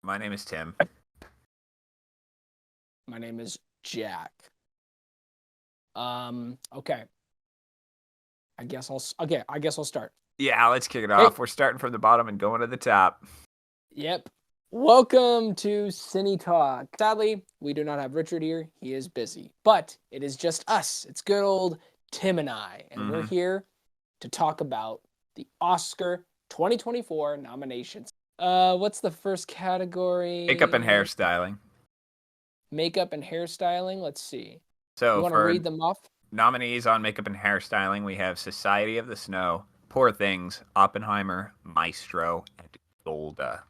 My name is Tim. My name is Jack. Okay. I guess I'll start. Yeah, let's kick it Hey, off. We're starting from the bottom and going to the top. yep. Welcome to CineTalk. Sadly, we do not have Richard here. He is busy. But it is just us. It's good old Tim and I. And we're hmm here to talk about the Oscar 2024 nominations. What's the first Makeup and category? hairstyling. Makeup and hairstyling. Let's see. You So want to for read them off? nominees on makeup and hairstyling, we have Society of the Snow, Poor Things, Oppenheimer, Maestro, and Golda.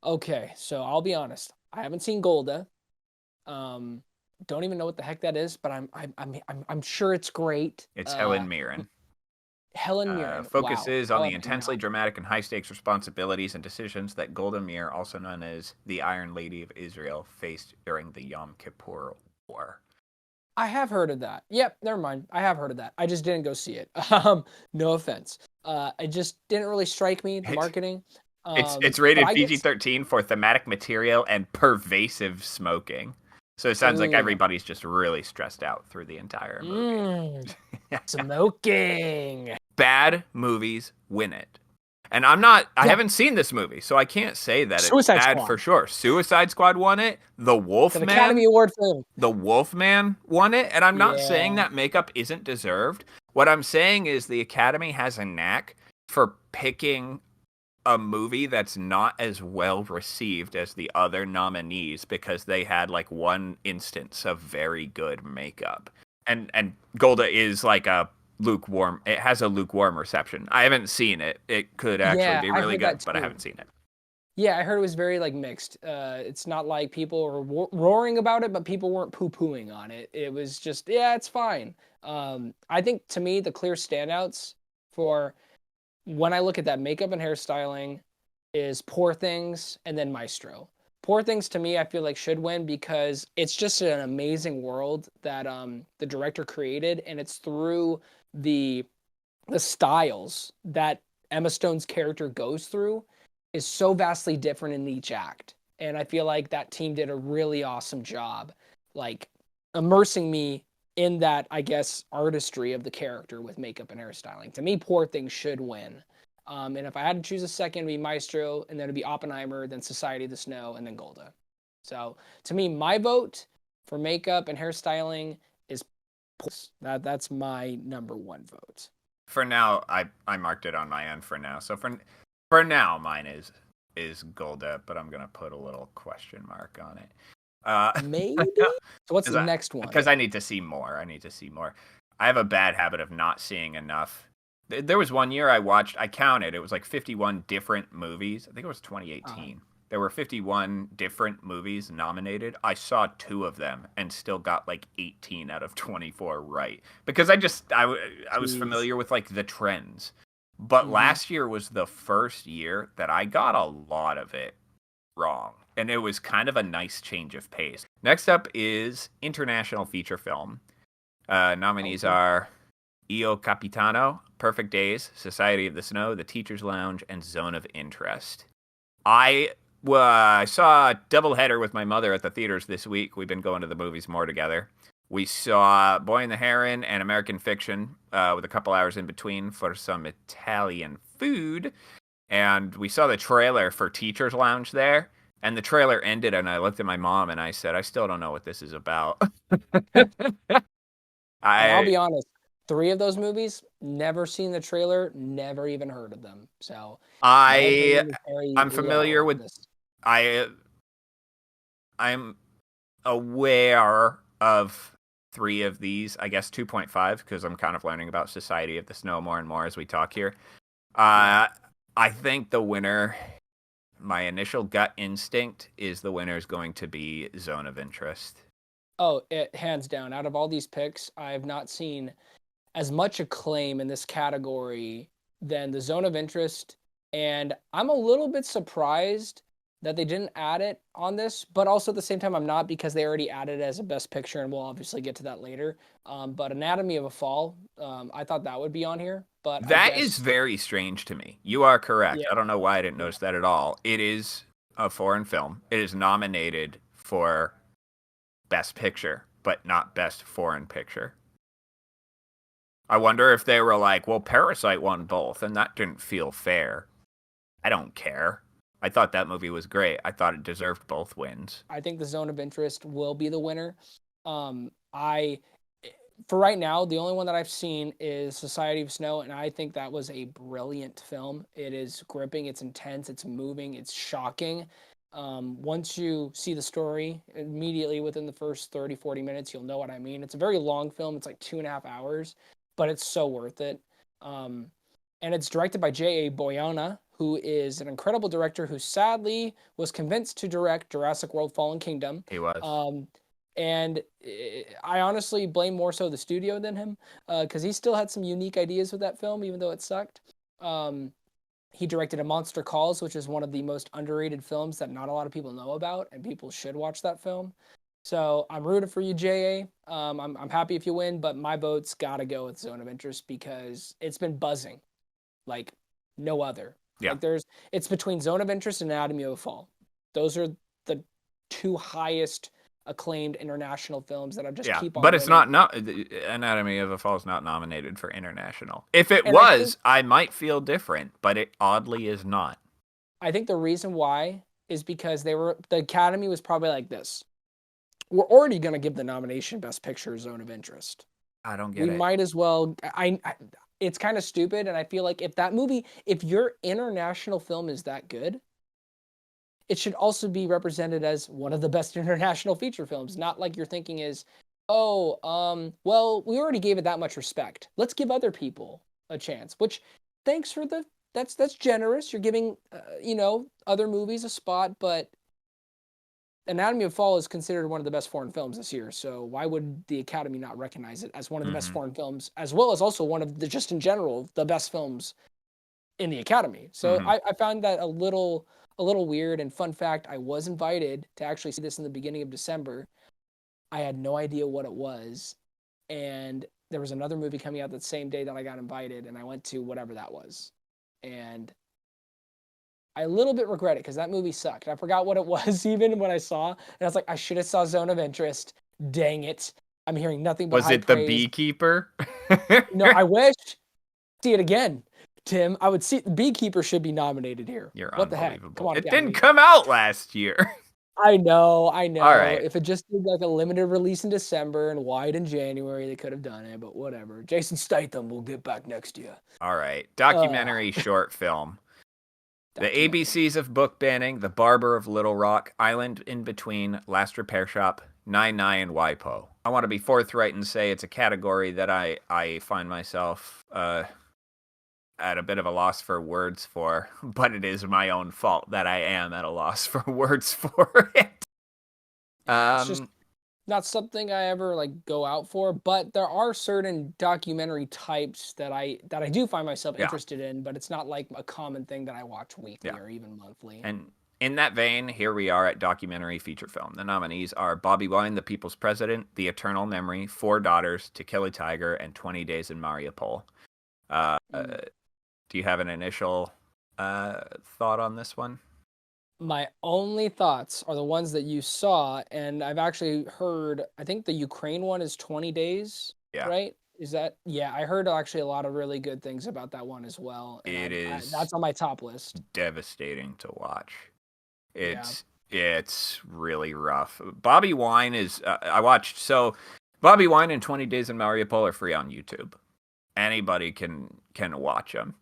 Okay, so I'll be honest. I haven't seen Golda. Um, don't even know what the heck that is, but I'm sure it's great. It's Helen Mirren. Helen Mirren. Wow. Focuses on How the have I intensely not? dramatic and high-stakes responsibilities and decisions that Golda Meir, also known as the Iron Lady of Israel, faced during the Yom Kippur War. I have heard of that. Yep, never mind. I have heard of that. I just didn't go see it. No offense. It just didn't really strike me, the It, marketing. it's But rated I PG guess 13 for thematic material and pervasive smoking. So it sounds like ooh, everybody's just really stressed out through the entire movie. mmm, smoking. Bad movies win it. And I Yeah, haven't seen this movie, so I can't say that it's Suicide bad Squad. for sure. Suicide Squad won it. The Academy Award film. The Wolfman won it. And I'm not saying Yeah. that makeup isn't deserved. What I'm saying is the Academy has a knack for picking a movie that's not as well received as the other nominees because they had like one instance of very good makeup. And Golda is like a lukewarm. It has a lukewarm reception. I haven't seen it. It could actually Yeah, be I really heard good, that but I too. haven't seen it. Yeah, I heard it was very like mixed. It's not like people were roaring about it, but people weren't poo-pooing on it. It was just, yeah, it's fine. I think to me the clear standouts for when I look at that makeup and hairstyling is Poor Things and then Maestro. Poor Things to me I feel like should win because it's just an amazing world that the director created, and it's through the the styles that Emma Stone's character goes through is so vastly different in each act. And I feel like that team did a really awesome job, like immersing me in that, I guess, artistry of the character with makeup and hairstyling. To me, Poor Things should win. And if I had to choose a second, it'd be Maestro, and then it'd be Oppenheimer, then Society of the Snow, and then Golda. So to me, my vote for makeup and hairstyling is that's my number one vote. For now, I marked it on my end for now. So for now, mine is Golda, but I'm gonna put a little question mark on it. Maybe. So what's because the I next one? because I need to see more. I need to see more. I have a bad habit of not seeing enough. There was one year I watched. I counted. It was like 51 different movies. I think it was Uh, 2018. There were 51 different movies nominated. I saw two of them and still got like 18 out of 24 right because I was Jeez. familiar with like the trends. But Mm-hmm. last year was the first year that I got a lot of it wrong. And it was kind of a nice change of pace. Next up is international feature film. Nominees Okay. are Io Capitano, Perfect Days, Society of the Snow, The Teacher's Lounge, and Zone of Interest. I saw a doubleheader with my mother at the theaters this week. We've been going to the movies more together. We saw Boy and the Heron and American Fiction with a couple hours in between for some Italian food. And we saw the trailer for Teacher's Lounge there. And the trailer ended, and I looked at my mom and I said, I still don't know what this is about. And I'll I be honest, three of those movies, never seen the trailer, never even heard of them. So my I opinion is very I'm low familiar on with this. I I'm aware of three of these. I guess 2.5 because I'm kind of learning about Society of the Snow more and more as we talk here. Yeah. Uh, I think the winner, my initial gut instinct is the winner is going to be Zone of Interest. Oh, it hands down. Out of all these picks, I have not seen as much acclaim in this category than the Zone of Interest. And I'm a little bit surprised that they didn't add it on this, but also at the same time, I'm not because they already added it as a best picture, and we'll obviously get to that later. But Anatomy of a Fall, I thought that would be on here, but I That is guess, very strange to me. You are correct. yeah, I don't know why I didn't yeah. notice that at all. It is a foreign film. It is nominated for Best Picture, but not Best Foreign Picture. I wonder if they were like, well, Parasite won both, and that didn't feel fair. I don't care. I thought that movie was great. I thought it deserved both wins. I think the Zone of Interest will be the winner. I, for right now, the only one that I've seen is Society of Snow, and I think that was a brilliant film. It is gripping, it's intense, it's moving, it's shocking. Once you see the story, immediately within the first 30, 40 minutes, you'll know what I mean. It's a very long film, it's like 2.5 hours, but it's so worth it. Um, and it's directed by J.A. Boyana, who is an incredible director who sadly was convinced to direct Jurassic World Fallen Kingdom. He was. Um, and I honestly blame more so the studio than him because he still had some unique ideas with that film, even though it sucked. Um, he directed A Monster Calls, which is one of the most underrated films that not a lot of people know about, and people should watch that film. So I'm rooting for you, JA. I'm happy if you win, but my vote's got to go with Zone of Interest because it's been buzzing like no other. Yeah. Like it's between Zone of Interest and Anatomy of a Fall. Those are the two highest acclaimed international films that I just Yeah, keep on but it's winning. not Anatomy of a Fall is not nominated for international. If it And I think was, I might feel different, but it oddly is not. the reason why is because the Academy was probably like this. We're already going to give the nomination Best Picture Zone of Interest. I don't get We it. might as well. It's kind of stupid, and I feel like if your international film is that good, it should also be represented as one of the best international feature films. Not like your thinking is, oh, well, we already gave it that much respect. Let's give other people a chance. Which, thanks for that's generous. You're giving, other movies a spot, but Anatomy of Fall is considered one of the best foreign films this year. So why would the Academy not recognize it as one of the best Mm-hmm. foreign films, as well as also one of the just in general the best films in the Academy? So Mm-hmm. I found that a little weird. And fun fact, I was invited to actually see this in the beginning of December. I had no idea what it was, and there was another movie coming out that same day that I got invited, and I went to whatever that was, and I a little bit regret it because that movie sucked. I forgot what it was even when I saw, and I was like, I should have saw Zone of Interest. Dang it! I'm hearing nothing but Was high it The praise. Beekeeper? No, I wish see it again, Tim. I would see Beekeeper should be nominated here. You're What the heck? Come unbelievable. on, It didn't Academy. come out last year. I know, I All know. right. If it just did like a limited release in December and wide in January, they could have done it, but whatever. Jason Statham will get back next year. All right. Uh, Documentary short film. The documentary. ABCs of book banning, The Barber of Little Rock, Island in Between, Last Repair Shop, Nine Nine, and WIPO. I want to be forthright and say it's a category that I find myself at a bit of a loss for words for, but it is my own fault that I am at a loss for words for it. Yeah, it's just Um, not something I ever like go out for, but there are certain documentary types that I do find myself yeah, interested in, but it's not like a common thing that I watch weekly yeah. or even monthly. And in that vein, here we are at documentary feature film. The nominees are Bobby Wine, The People's President, The Eternal Memory, Four Daughters, To Kill a Tiger, and 20 Days in Mariupol. Uh, Mm. do you have an initial thought on this one? My only thoughts are the ones that you saw, and I've actually heard, I think the Ukraine one is 20 days, Yeah, right? Is that, yeah, I heard actually a lot of really good things about that one as well, and it that's is on my top list. devastating to watch. Yeah. It's really rough. Bobby Wine is I watched Bobby Wine and 20 Days in Mariupol are free on YouTube. Anybody can watch them.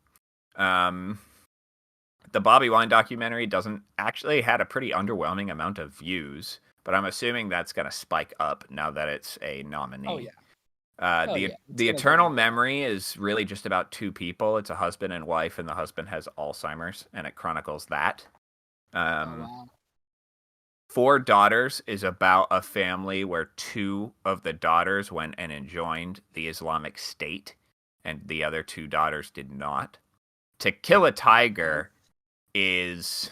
The Bobby Wine documentary doesn't actually had a pretty underwhelming amount of views, but I'm assuming that's going to spike up now that it's a Oh nominee. yeah. Oh yeah. It's The gonna go Eternal up there. Memory is really just about two people. It's a husband and wife, and the husband has Alzheimer's, and it chronicles that. Oh Um, wow. Four Daughters is about a family where two of the daughters went and joined the Islamic State, and the other two daughters did not. To Kill a Tiger is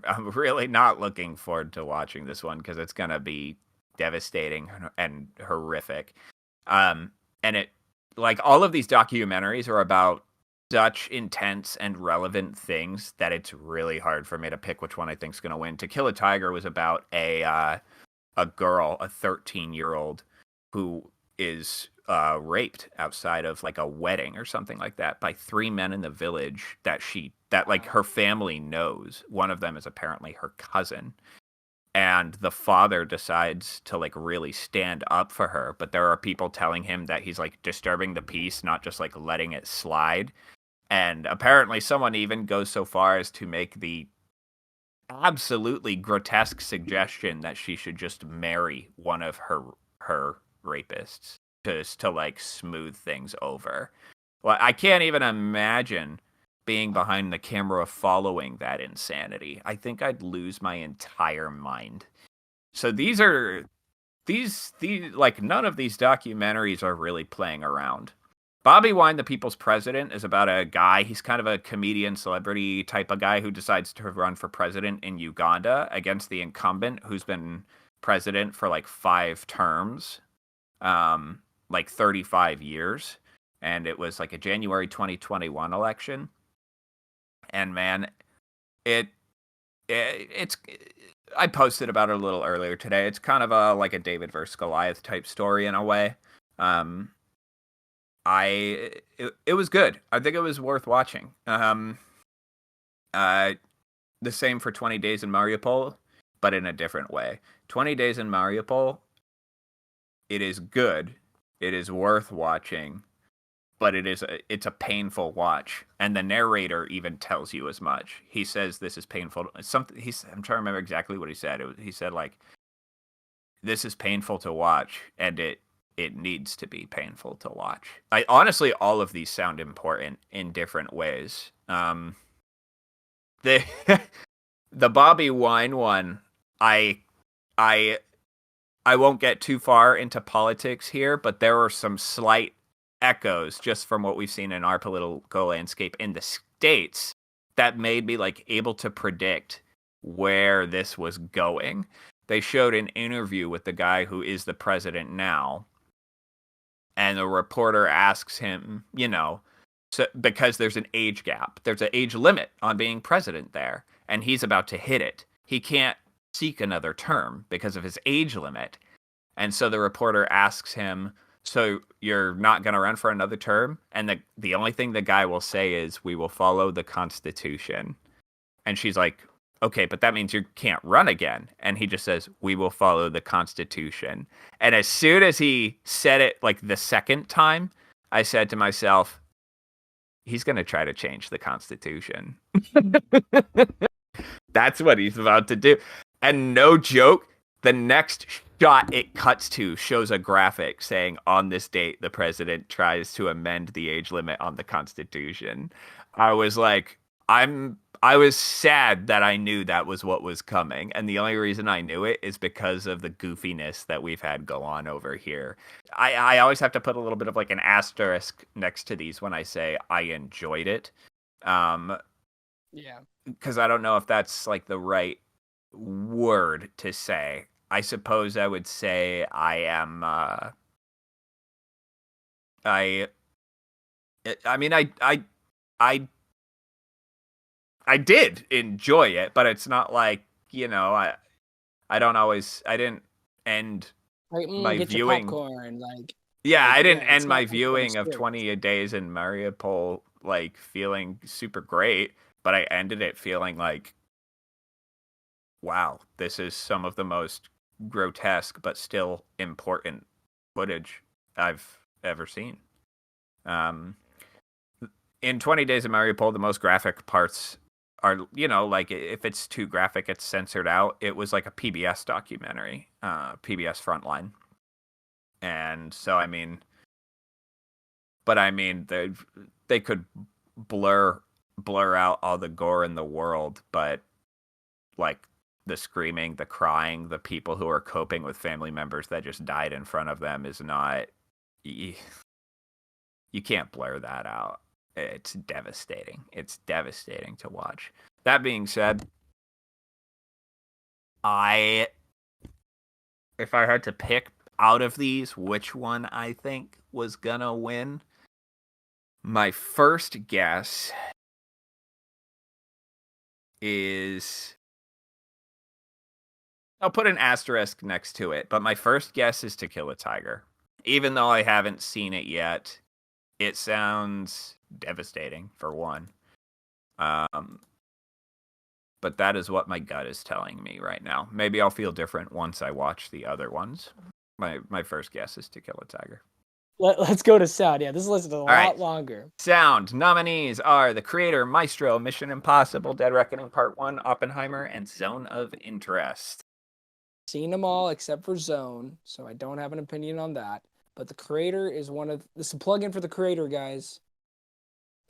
I'm really not looking forward to watching this one because it's gonna be devastating and horrific. Um, and it like all of these documentaries are about such intense and relevant things that it's really hard for me to pick which one I think's gonna win. To Kill a Tiger was about a girl, a 13-year-old, who is raped outside of like a wedding or something like that by three men in the village that like her family knows. One of them is apparently her cousin. And the father decides to like really stand up for her, but there are people telling him that he's like disturbing the peace, not just like letting it slide. And apparently someone even goes so far as to make the absolutely grotesque suggestion that she should just marry one of her rapists just to like smooth things over. Well, I can't even imagine being behind the camera following that insanity. I think I'd lose my entire mind. So these like none of these documentaries are really playing around. Bobby Wine, the People's President, is about a guy. He's kind of a comedian, celebrity type of guy who decides to run for president in Uganda against the incumbent who's been president for like 5 terms, like 35 years. And it was like a January 2021 election. And man, it, it's I posted about it a little earlier today. It's kind of a like a David versus Goliath type story in a way. Um, it was good. I think it was worth watching. Uh, the same for 20 Days in Mariupol, but in a different way. 20 Days in Mariupol, it is good. It is worth watching, but it's a painful watch. And the narrator even tells you as much. He says this is painful. I'm trying to remember exactly what he said. He said like this is painful to watch, and it needs to be painful to watch. I honestly, all of these sound important in different ways. The the Bobby Wine one, I I I won't get too far into politics here, but there are some slight echoes just from what we've seen in our political landscape in the states that made me like able to predict where this was going. They showed an interview with the guy who is the president now, and the reporter asks him, so, because there's an age gap, there's an age limit on being president there, and he's about to hit it. He can't seek another term because of his age limit. And so the reporter asks him, so you're not going to run for another term? And the only thing the guy will say is, we will follow the Constitution. And she's like, okay, but that means you can't run again. And he just says, we will follow the Constitution. And as soon as he said it like the second time, I said to myself, he's going to try to change the Constitution. That's what he's about to do. And no joke, the next shot it cuts to shows a graphic saying, on this date, the president tries to amend the age limit on the Constitution. I was like, I was sad that I knew that was what was coming. And the only reason I knew it is because of the goofiness that we've had go on over here. I always have to put a little bit of like an asterisk next to these when I say I enjoyed it. Yeah. Because I don't know if that's like the right word to say. I suppose I would say I am. I mean, I did enjoy it, but it's not like I don't always. I didn't end Like, my get your viewing. popcorn. Like, Yeah, I didn't yeah, it's end not my like for the viewing of script. 20 Days in Mariupol like feeling super great, but I ended it feeling like, wow, this is some of the most grotesque but still important footage I've ever seen. Um, in 20 Days of Mariupol, the most graphic parts are, like if it's too graphic, it's censored out. It was like a PBS documentary, PBS Frontline. And so, they could blur out all the gore in the world, but like the screaming, the crying, the people who are coping with family members that just died in front of them is not. You can't blur that out. It's devastating. It's devastating to watch. That being said, I, if I had to pick out of these which one I think was gonna win, my first guess is, I'll put an asterisk next to it, but my first guess is To Kill a Tiger. Even though I haven't seen it yet, it sounds devastating for one. Um, but that is what my gut is telling me right now. Maybe I'll feel different once I watch the other ones. My first guess is To Kill a Tiger. Let's go to sound. Yeah, this list is a All right. lot longer. Sound nominees are The Creator, Maestro, Mission Impossible, Dead Reckoning Part 1, Oppenheimer, and Zone of Interest. Seen them all except for Zone, so I don't have an opinion on that. But The Creator is one of this is a plug-in for The Creator, guys.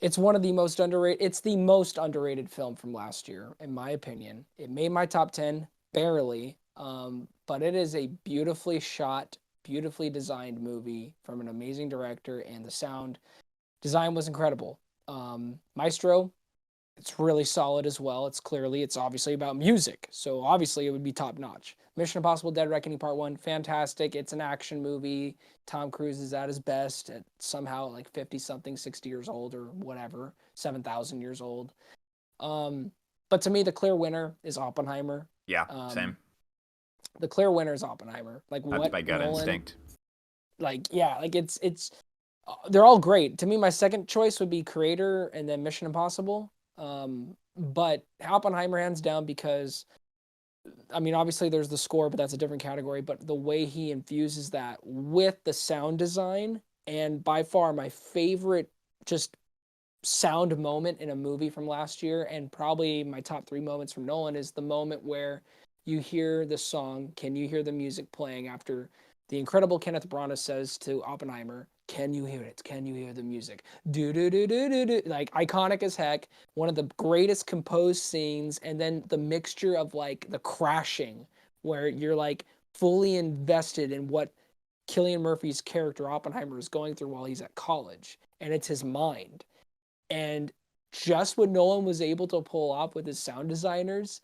It's one of the most underrated. It's the most underrated film from last year, in my opinion. It made my top 10 barely, but it is a beautifully shot, beautifully designed movie from an amazing director, and the sound design was incredible. Maestro, it's really solid as well. It's obviously about music, so obviously it would be top notch. Mission Impossible: Dead Reckoning Part 1, fantastic. It's an action movie. Tom Cruise is at his best at somehow like 50 something, 60 years old or whatever, 7,000 years old. But to me the clear winner is Oppenheimer. Yeah, Um same. the clear winner is Oppenheimer. Like That's what my gut Nolan, instinct. like yeah, like it's they're all great. To me, my second choice would be Creator and then Mission Impossible. But Oppenheimer hands down because I mean, obviously there's the score, but that's a different category. But the way he infuses that with the sound design, and by far my favorite just sound moment in a movie from last year, and probably my top three moments from Nolan, is the moment where you hear the song, can you hear the music playing after the incredible Kenneth Branagh says to Oppenheimer, can you hear it? Can you hear the music? Do do do do do do. Like iconic as heck. One of the greatest composed scenes, and then the mixture of like the crashing, where you're like fully invested in what Cillian Murphy's character Oppenheimer is going through while he's at college, and it's his mind. And just what Nolan was able to pull off with his sound designers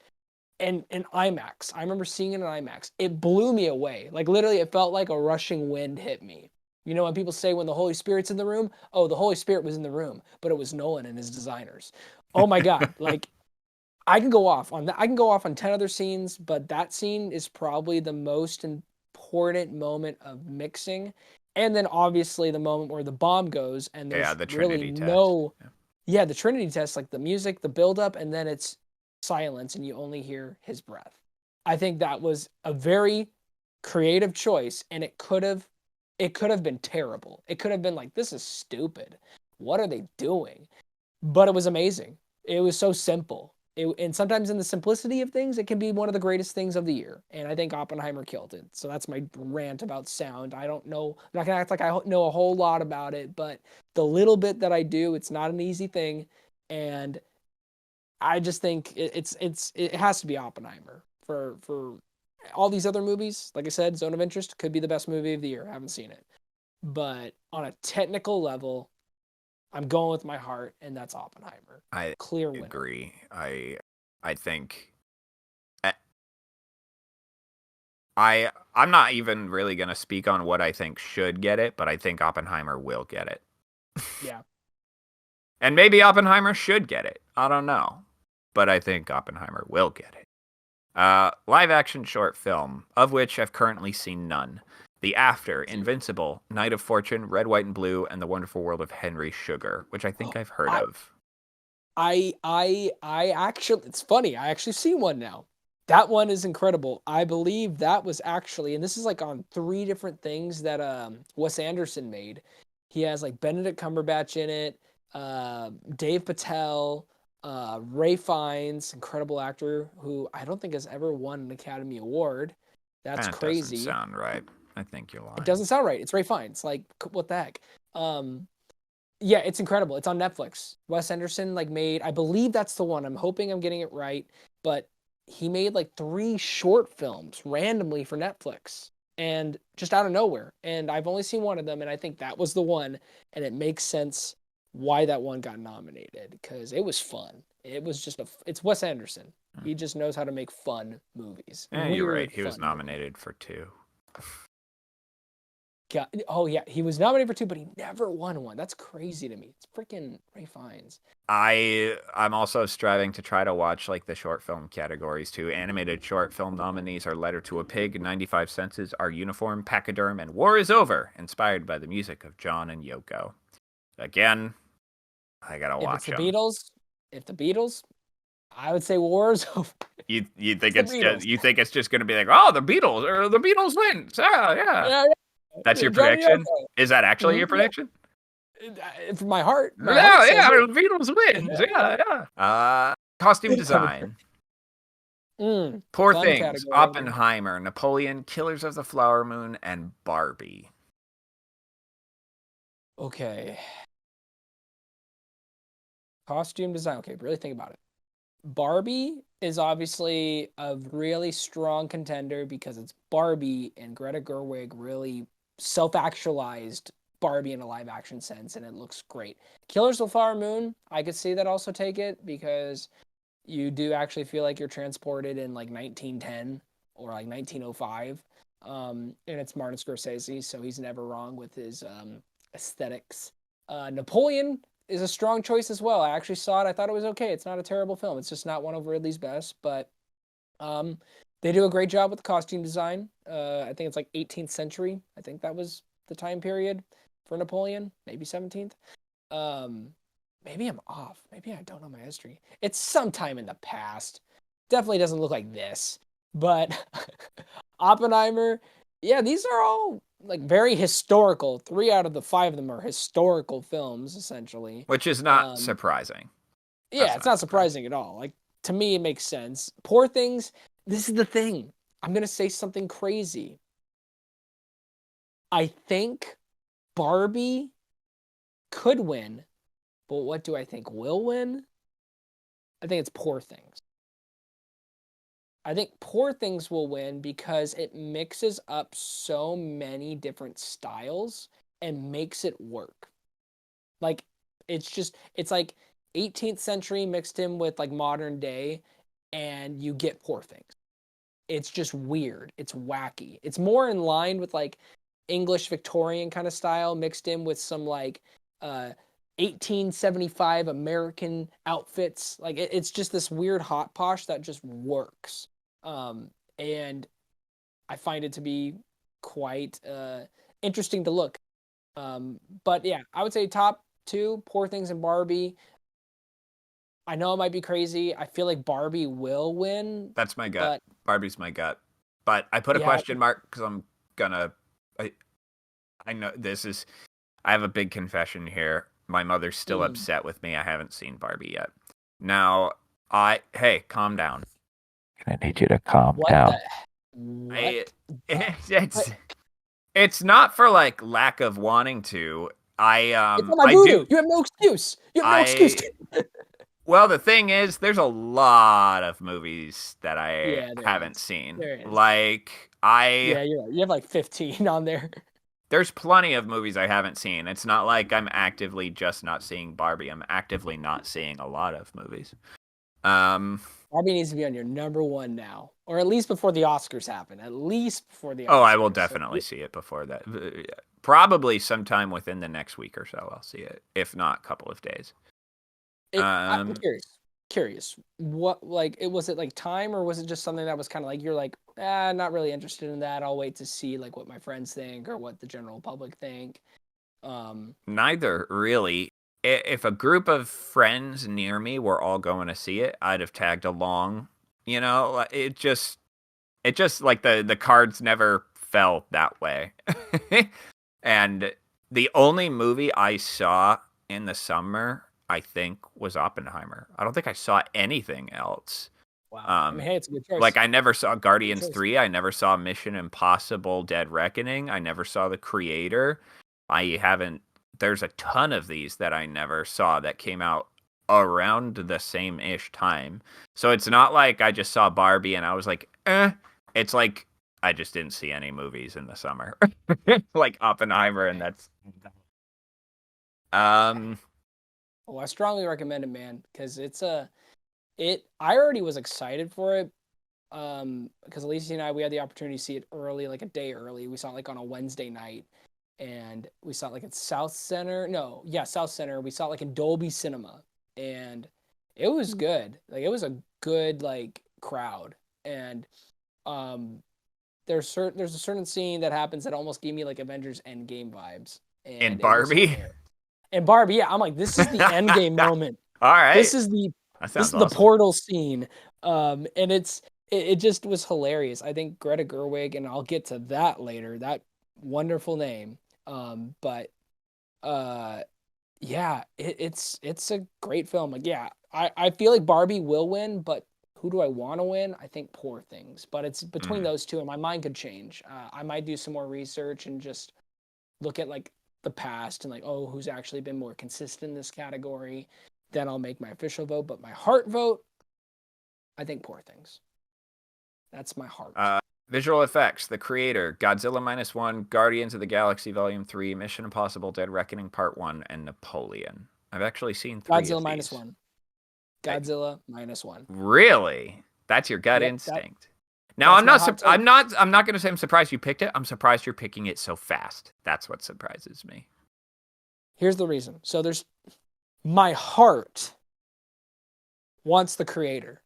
and IMAX. I remember seeing it in IMAX. It blew me away. Like literally, it felt like a rushing wind hit me. You know when people say when the Holy Spirit's in the room, oh, the Holy Spirit was in the room, but it was Nolan and his designers. Oh my God! Like I can go off on that. I can go off on 10 other scenes, but that scene is probably the most important moment of mixing. And then obviously the moment where the bomb goes and Yeah, there's the really Trinity test. no, Yeah. yeah, the Trinity test, like the music, the buildup, and then it's silence and you only hear his breath. I think that was a very creative choice, and it could have been terrible. It could have been like, this is stupid. What are they doing? But it was amazing. It was so simple. And sometimes in the simplicity of things, it can be one of the greatest things of the year. And I think Oppenheimer killed it. So that's my rant about sound. I don't know. I'm not gonna act like I know a whole lot about it, but the little bit that I do, it's not an easy thing. And I just think it has to be Oppenheimer for all these other movies. Like I said, Zone of Interest could be the best movie of the year. I haven't seen it, but on a technical level, I'm going with my heart, and that's Oppenheimer. I Clear winner. agree. I think eh, I'm not even really going to speak on what I think should get it, but I think Oppenheimer will get it. Yeah. And maybe Oppenheimer should get it. I don't know. But I think Oppenheimer will get it. Live action short film, of which I've currently seen none. The After, Invincible, Night of Fortune, Red, White, and Blue, and The Wonderful World of Henry Sugar, which I think I've heard I of. I actually, it's funny. I actually see one now. That one is incredible. I believe that was actually, and this is like on three different things that Wes Anderson made. He has like Benedict Cumberbatch in it, Dave Patel, Ray Fiennes, incredible actor who I don't think has ever won an Academy Award. That's That doesn't crazy. sound right. I think you're It lying. doesn't sound right. It's Ray Fiennes. Like what the heck? Um, yeah, it's incredible. It's on Netflix. Wes Anderson like made, I believe that's the one. I'm hoping I'm getting it right, but he made like three short films randomly for Netflix and just out of nowhere. And I've only seen one of them, and I think that was the one. And it makes sense why that one got nominated because it was fun. it was just it's Wes Anderson. He just knows how to make fun movies, You're right. weird He was fun movies. nominated for 2. God, oh yeah, he was nominated for 2, but he never won one. That's crazy to me. It's freaking Ray Fiennes. I'm also striving to try to watch like the short film categories too. Animated short film nominees are Letter to a Pig, 95 Senses, Our Uniform, Pachyderm, and War is Over, inspired by the music of John and Yoko. Again, I gotta If it's watch the them. Beatles, if the Beatles, I would say Wars. You It's think the it's Beatles. just gonna be like, oh, the Beatles or the Beatles wins? Yeah, yeah. Yeah, That's yeah. your John and prediction? Yoko. Is that actually your Yeah. prediction? From my heart Yeah, says yeah. it. The Beatles wins. Yeah. Yeah, yeah. Costume design. Poor Fun Things, category. Oppenheimer, Napoleon, Killers of the Flower Moon, and Barbie. Okay. Costume design. Okay, really think about it. Barbie is obviously a really strong contender because it's Barbie and Greta Gerwig really self-actualized Barbie in a live action sense and it looks great. Killers of the Flower Moon, I could see that also take it because you do actually feel like you're transported in like 1910 or like 1905. And it's Martin Scorsese, so he's never wrong with his aesthetics. Napoleon is a strong choice as well. I actually saw it. I thought it was okay. It's not a terrible film. It's just not one of Ridley's best, but um, they do a great job with the costume design. I think it's like 18th century. I think that was the time period for Napoleon, maybe 17th. Um, maybe I'm off. Maybe I don't know my history. It's sometime in the past. Definitely doesn't look like this. But Oppenheimer, yeah, these are all like very historical. 3 out of the 5 of them are historical films, essentially. Which is not Um, surprising. yeah, That's it's not not surprising. surprising at all. Like to me, it makes sense. Poor Things. This is the thing. I'm gonna say something crazy. I think Barbie could win, but what do I think will win? I think it's Poor Things. I think Poor Things will win because it mixes up so many different styles and makes it work. Like it's like 18th century mixed in with like modern day and you get Poor Things. It's just weird. It's wacky. It's more in line with like English Victorian kind of style mixed in with some like uh 1875 American outfits. Like it's just this weird hot posh that just works. And I find it to be quite interesting to look. But yeah, I would say top 2, Poor Things and Barbie. I know it might be crazy. I feel like Barbie will win, That's my gut. but Barbie's my gut. But I put a yeah, question mark because I'm gonna. I, I know this is. I have a big confession here. My mother's still mm, upset with me. I haven't seen Barbie yet. Now, hey, calm down. I need you to calm what the down. what I the it's what? it's not for like lack of wanting to. It's on my I voodoo. do You have no excuse. You have no excuse. I well, the thing is there's a lot of movies that I Yeah, there haven't is. seen. There is. Like I Yeah, you're right. You have like 15 on there. there's plenty of movies I haven't seen. It's not like I'm actively just not seeing Barbie. I'm actively not seeing a lot of movies. Um Barbie needs to be on your number 1 now, or at least before the Oscars happen. At least before the oh, I will Oscars. So definitely see it before that. Probably sometime within the next week or so I'll see it, if not a couple of days. I'm Um curious. Curious. What like it was it like time or was it just something that was kind of like you're like, not really interested in that. I'll wait to see like what my friends think or what the general public think. Um, Neither really. If a group of friends near me were all going to see it, I'd have tagged along. You know, it just like the cards never fell that way. And the only movie I saw in the summer, I think, was Oppenheimer. I don't think I saw anything else. wow. I mean, Um, hey, it's a good like choice. I never saw Good Guardians choice. 3, I never saw Mission Impossible Dead Reckoning, I never saw The Creator. I haven't There's a ton of these that I never saw that came out around the same-ish time. So it's not like I just saw Barbie and I was like, "Eh." It's like I just didn't see any movies in the summer. Like Oppenheimer and Okay. that's Okay. um Well, I strongly recommend it, man, because it's a I already was excited for it, because Alicia and I, we had the opportunity to see it early, like a day early. We saw it like on a Wednesday night, and we saw it like at South Center. No, yeah, South Center. We saw it like in Dolby Cinema, and it was good. Like it was a good like crowd, and um, there's a certain scene that happens that almost gave me like Avengers Endgame vibes, In and it was Barbie? hilarious. And Barbie, yeah, I'm like, this is the Endgame moment. All This right. is the That this sounds is the awesome. portal scene, and it just was hilarious. I think Greta Gerwig, and I'll get to that later. That wonderful name, but uh, yeah, it's a great film. Like, yeah, I feel like Barbie will win, but who do I want to win? I think Poor Things, but it's between Mhm. those two, and my mind could change. I might do some more research and just look at like the past and like, oh, who's actually been more consistent in this category. Then I'll make my official vote. But my heart vote, I think Poor Things. That's my heart. Uh, Visual effects: The Creator, Godzilla minus one, Guardians of the Galaxy Volume 3, Mission Impossible: Dead Reckoning Part 1, and Napoleon. I've actually seen three Godzilla of minus these. one. I, Godzilla minus one. really? That's your gut Yep, instinct. Now that's my hot take. I'm not going to say I'm surprised you picked it. I'm surprised you're picking it so fast. That's what surprises me. Here's the reason. So there's my heart wants The Creator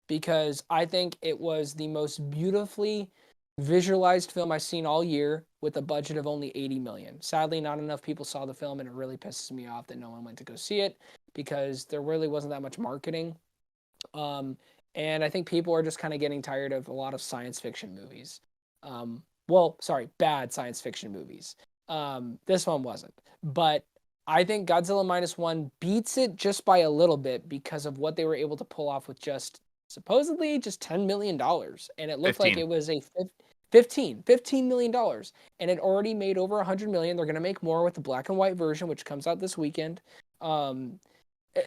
because I think it was the most beautifully visualized film I've seen all year with a budget of only 80 million. Sadly, not enough people saw the film, and it really pisses me off that no one went to go see it because there really wasn't that much marketing. Um, and I think people are just kind of getting tired of a lot of science fiction movies. Well, sorry, bad science fiction movies. This one wasn't, but I think Godzilla minus one beats it just by a little bit because of what they were able to pull off with just supposedly just $10 million, and it looked like 15. it was a 15 million dollars, and it already made over 100 million. They're gonna make more with the black and white version, which comes out this weekend. Um, eh,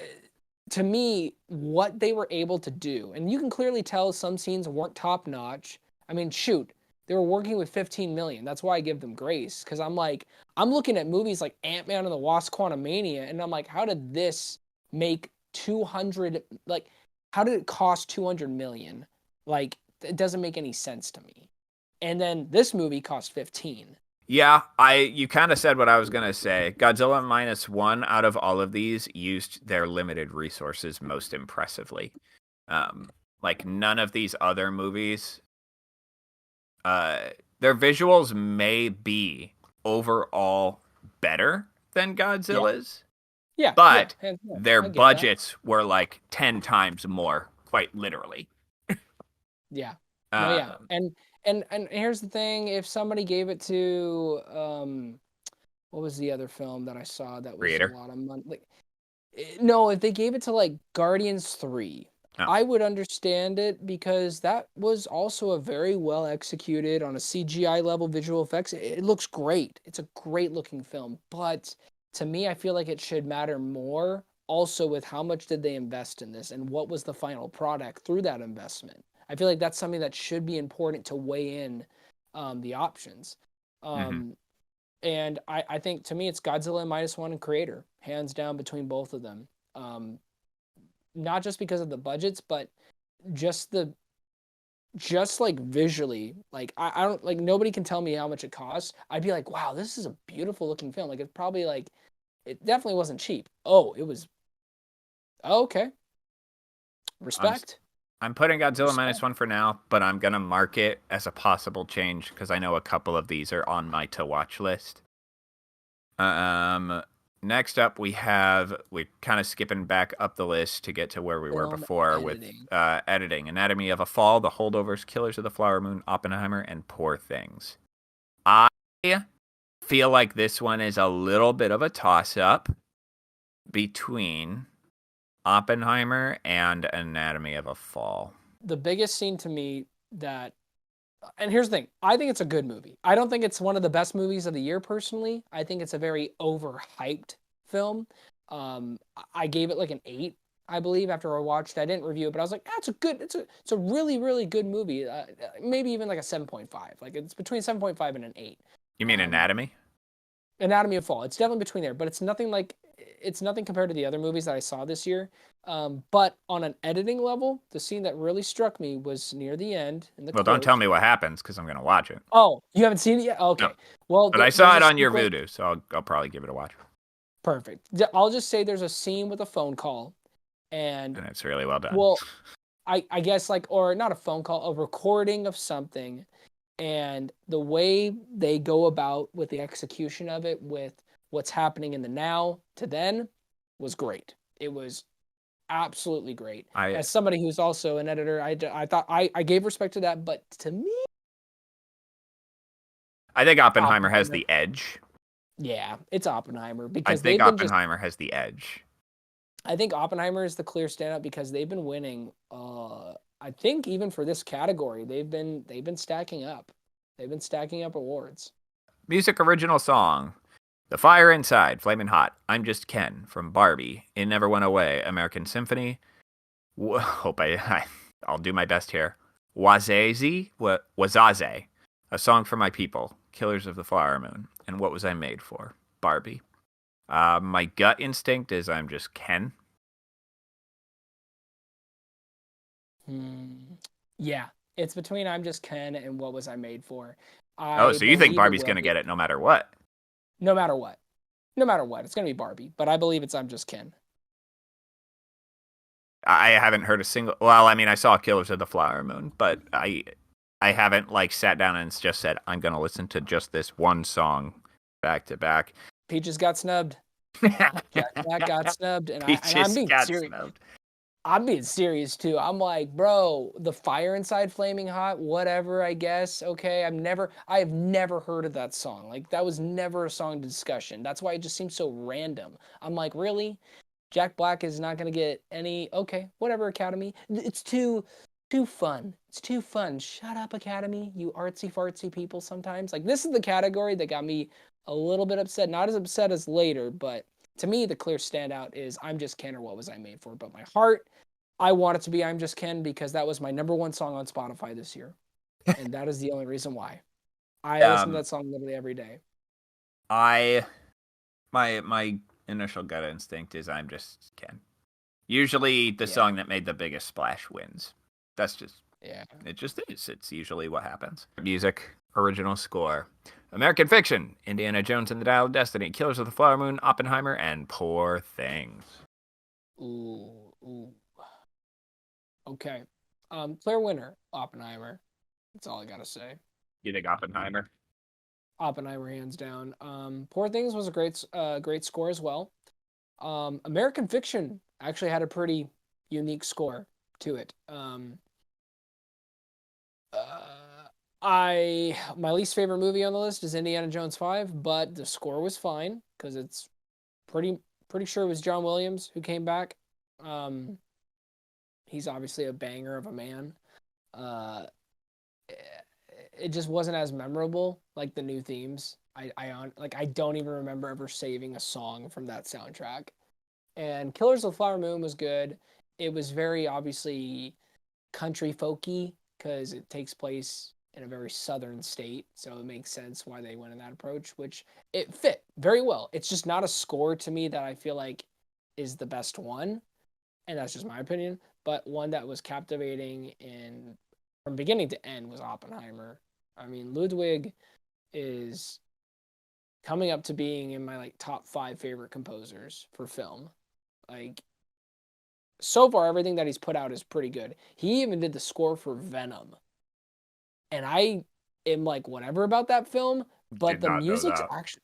to me, what they were able to do, and you can clearly tell some scenes weren't top notch. I mean, shoot, they were working with 15 million. That's why I give them grace, because I'm like, I'm looking at movies like Ant-Man and the Wasp: Quantumania, and I'm like, how did this make 200? Like, how did it cost 200 million? Like, it doesn't make any sense to me. And then this movie cost 15. Yeah, you kind of said what I was gonna say. Godzilla minus one out of all of these used their limited resources most impressively. Um, like none of these other movies, uh, their visuals may be overall better than Yeah, Godzilla's, yeah, yeah. but Hands down. their I get that. budgets were like 10 times more, quite literally. Yeah. No, yeah. Um, And here's the thing, if somebody gave it to what was the other film that I saw that was a Creator. lot of money? Like no, if they gave it to like Guardians 3, Oh. I would understand it because that was also a very well executed on a CGI level visual effects. It looks great. It's a great looking film, but to me I feel like it should matter more also with how much did they invest in this and what was the final product through that investment. I feel like that's something that should be important to weigh in the options. Hmm. Um, and I think to me it's Godzilla minus one and Creator, hands down between both of them. Um, not just because of the budgets, but just the just like visually, like I don't like nobody can tell me how much it costs. I'd be like, wow, this is a beautiful looking film. Like it's probably like it definitely wasn't cheap. Oh, it was okay. I'm Respect. I'm putting Godzilla minus Respect. one for now, but I'm gonna mark it as a possible change because I know a couple of these are on my to watch list. Um, Next up we're kind of skipping back up the list to get to where we were Film before with editing. editing: Anatomy of a Fall, The Holdovers, Killers of the Flower Moon, Oppenheimer, and Poor Things. I feel like this one is a little bit of a toss up between Oppenheimer and Anatomy of a Fall. The biggest scene to me that and here's the thing, I think it's a good movie. I don't think it's one of the best movies of the year personally. I think it's a very overhyped film. I gave it like an 8, I believe, after I watched it. I didn't review it, but I was like, it's a good, it's a really, really good movie. Maybe even like a 7.5. Like it's between 7.5 and an 8. You mean Um, Anatomy? Anatomy of Fall. It's definitely between there, but it's nothing like it's nothing compared to the other movies that I saw this year. But on an editing level, the scene that really struck me was near the end in the Well, don't tell court. me what happens because I'm gonna watch it. Oh, you haven't seen it yet? No, Okay. Well, but I there's saw a it on your sequence. Voodoo, so I'll probably give it a watch. Perfect. I'll just say there's a scene with a phone call, and And it's really well done. well, I guess like, or not a phone call, a recording of something, and the way they go about with the execution of it, with what's happening in the now to then, was great. It was absolutely great. I As somebody who's also an editor, I thought I gave respect to that, but to me, I think Oppenheimer has Oppenheimer, the edge. yeah, it's Oppenheimer I because think they've been just. Oppenheimer has the edge. I think Oppenheimer is the clear standout because they've been winning. I think even for this category, they've been stacking up. They've been stacking up awards. Music original song. The Fire Inside, Flamin' Hot. I'm Just Ken from Barbie. It Never Went Away, American Symphony. Hope I'll do my best here. Wazaze, A Song for My People, Killers of the Flower Moon, and What Was I Made For, Barbie. My gut instinct is I'm Just Ken. Yeah, it's between I'm Just Ken and What Was I Made For. Oh, I so you think believe it Barbie's will gonna be. get it no matter what? No matter what. No matter what, it's gonna be Barbie. But I believe it's I'm Just Ken. I haven't heard a single. Well, I mean, I saw Killers of the Flower Moon, but I haven't like sat down and just said I'm gonna listen to just this one song back to back. Peaches got snubbed. Jack Black got snubbed, and I'm Peaches being got serious. snubbed. I'm being serious too. I'm like, bro, the fire inside flaming hot, whatever, I guess. Okay. I have never heard of that song. Like that was never a song discussion. That's why it just seems so random. I'm like, really? Jack Black is not gonna get any okay, whatever, Academy. It's too fun. It's too fun. Shut up, Academy, you artsy fartsy people sometimes. Like this is the category that got me a little bit upset. Not as upset as later, but to me, the clear standout is I'm Just Ken or What Was I Made For? But my heart, I want it to be I'm Just Ken because that was my number one song on Spotify this year. And that is the only reason why. I listen to Um, that song literally every day. I my initial gut instinct is I'm Just Ken. Usually, the Yeah. song that made the biggest splash wins. That's just Yeah. it. Just is. It's usually what happens. Music, original score, American Fiction, Indiana Jones and the Dial of Destiny, Killers of the Flower Moon, Oppenheimer, and Poor Things. Ooh, ooh. Okay. Clear winner, Oppenheimer. That's all I gotta say. You think Oppenheimer? Oppenheimer, hands down. Poor Things was a great score as well. American Fiction actually had a pretty unique score to it. My least favorite movie on the list is Indiana Jones 5, but the score was fine because it's pretty sure it was John Williams who came back. Um, he's obviously a banger of a man. Uh, it just wasn't as memorable like the new themes. I don't even remember ever saving a song from that soundtrack. And Killers of the Flower Moon was good. It was very obviously country folky because it takes place in a very southern state, so it makes sense why they went in that approach, which it fit very well. It's just not a score to me that I feel like is the best one, and that's just my opinion, but one that was captivating and from beginning to end was Oppenheimer. I mean, Ludwig is coming up to being in my like top 5 favorite composers for film. Like so far everything that he's put out is pretty good. He even did the score for Venom. And I am like whatever about that film, but Did the not know music's that. actually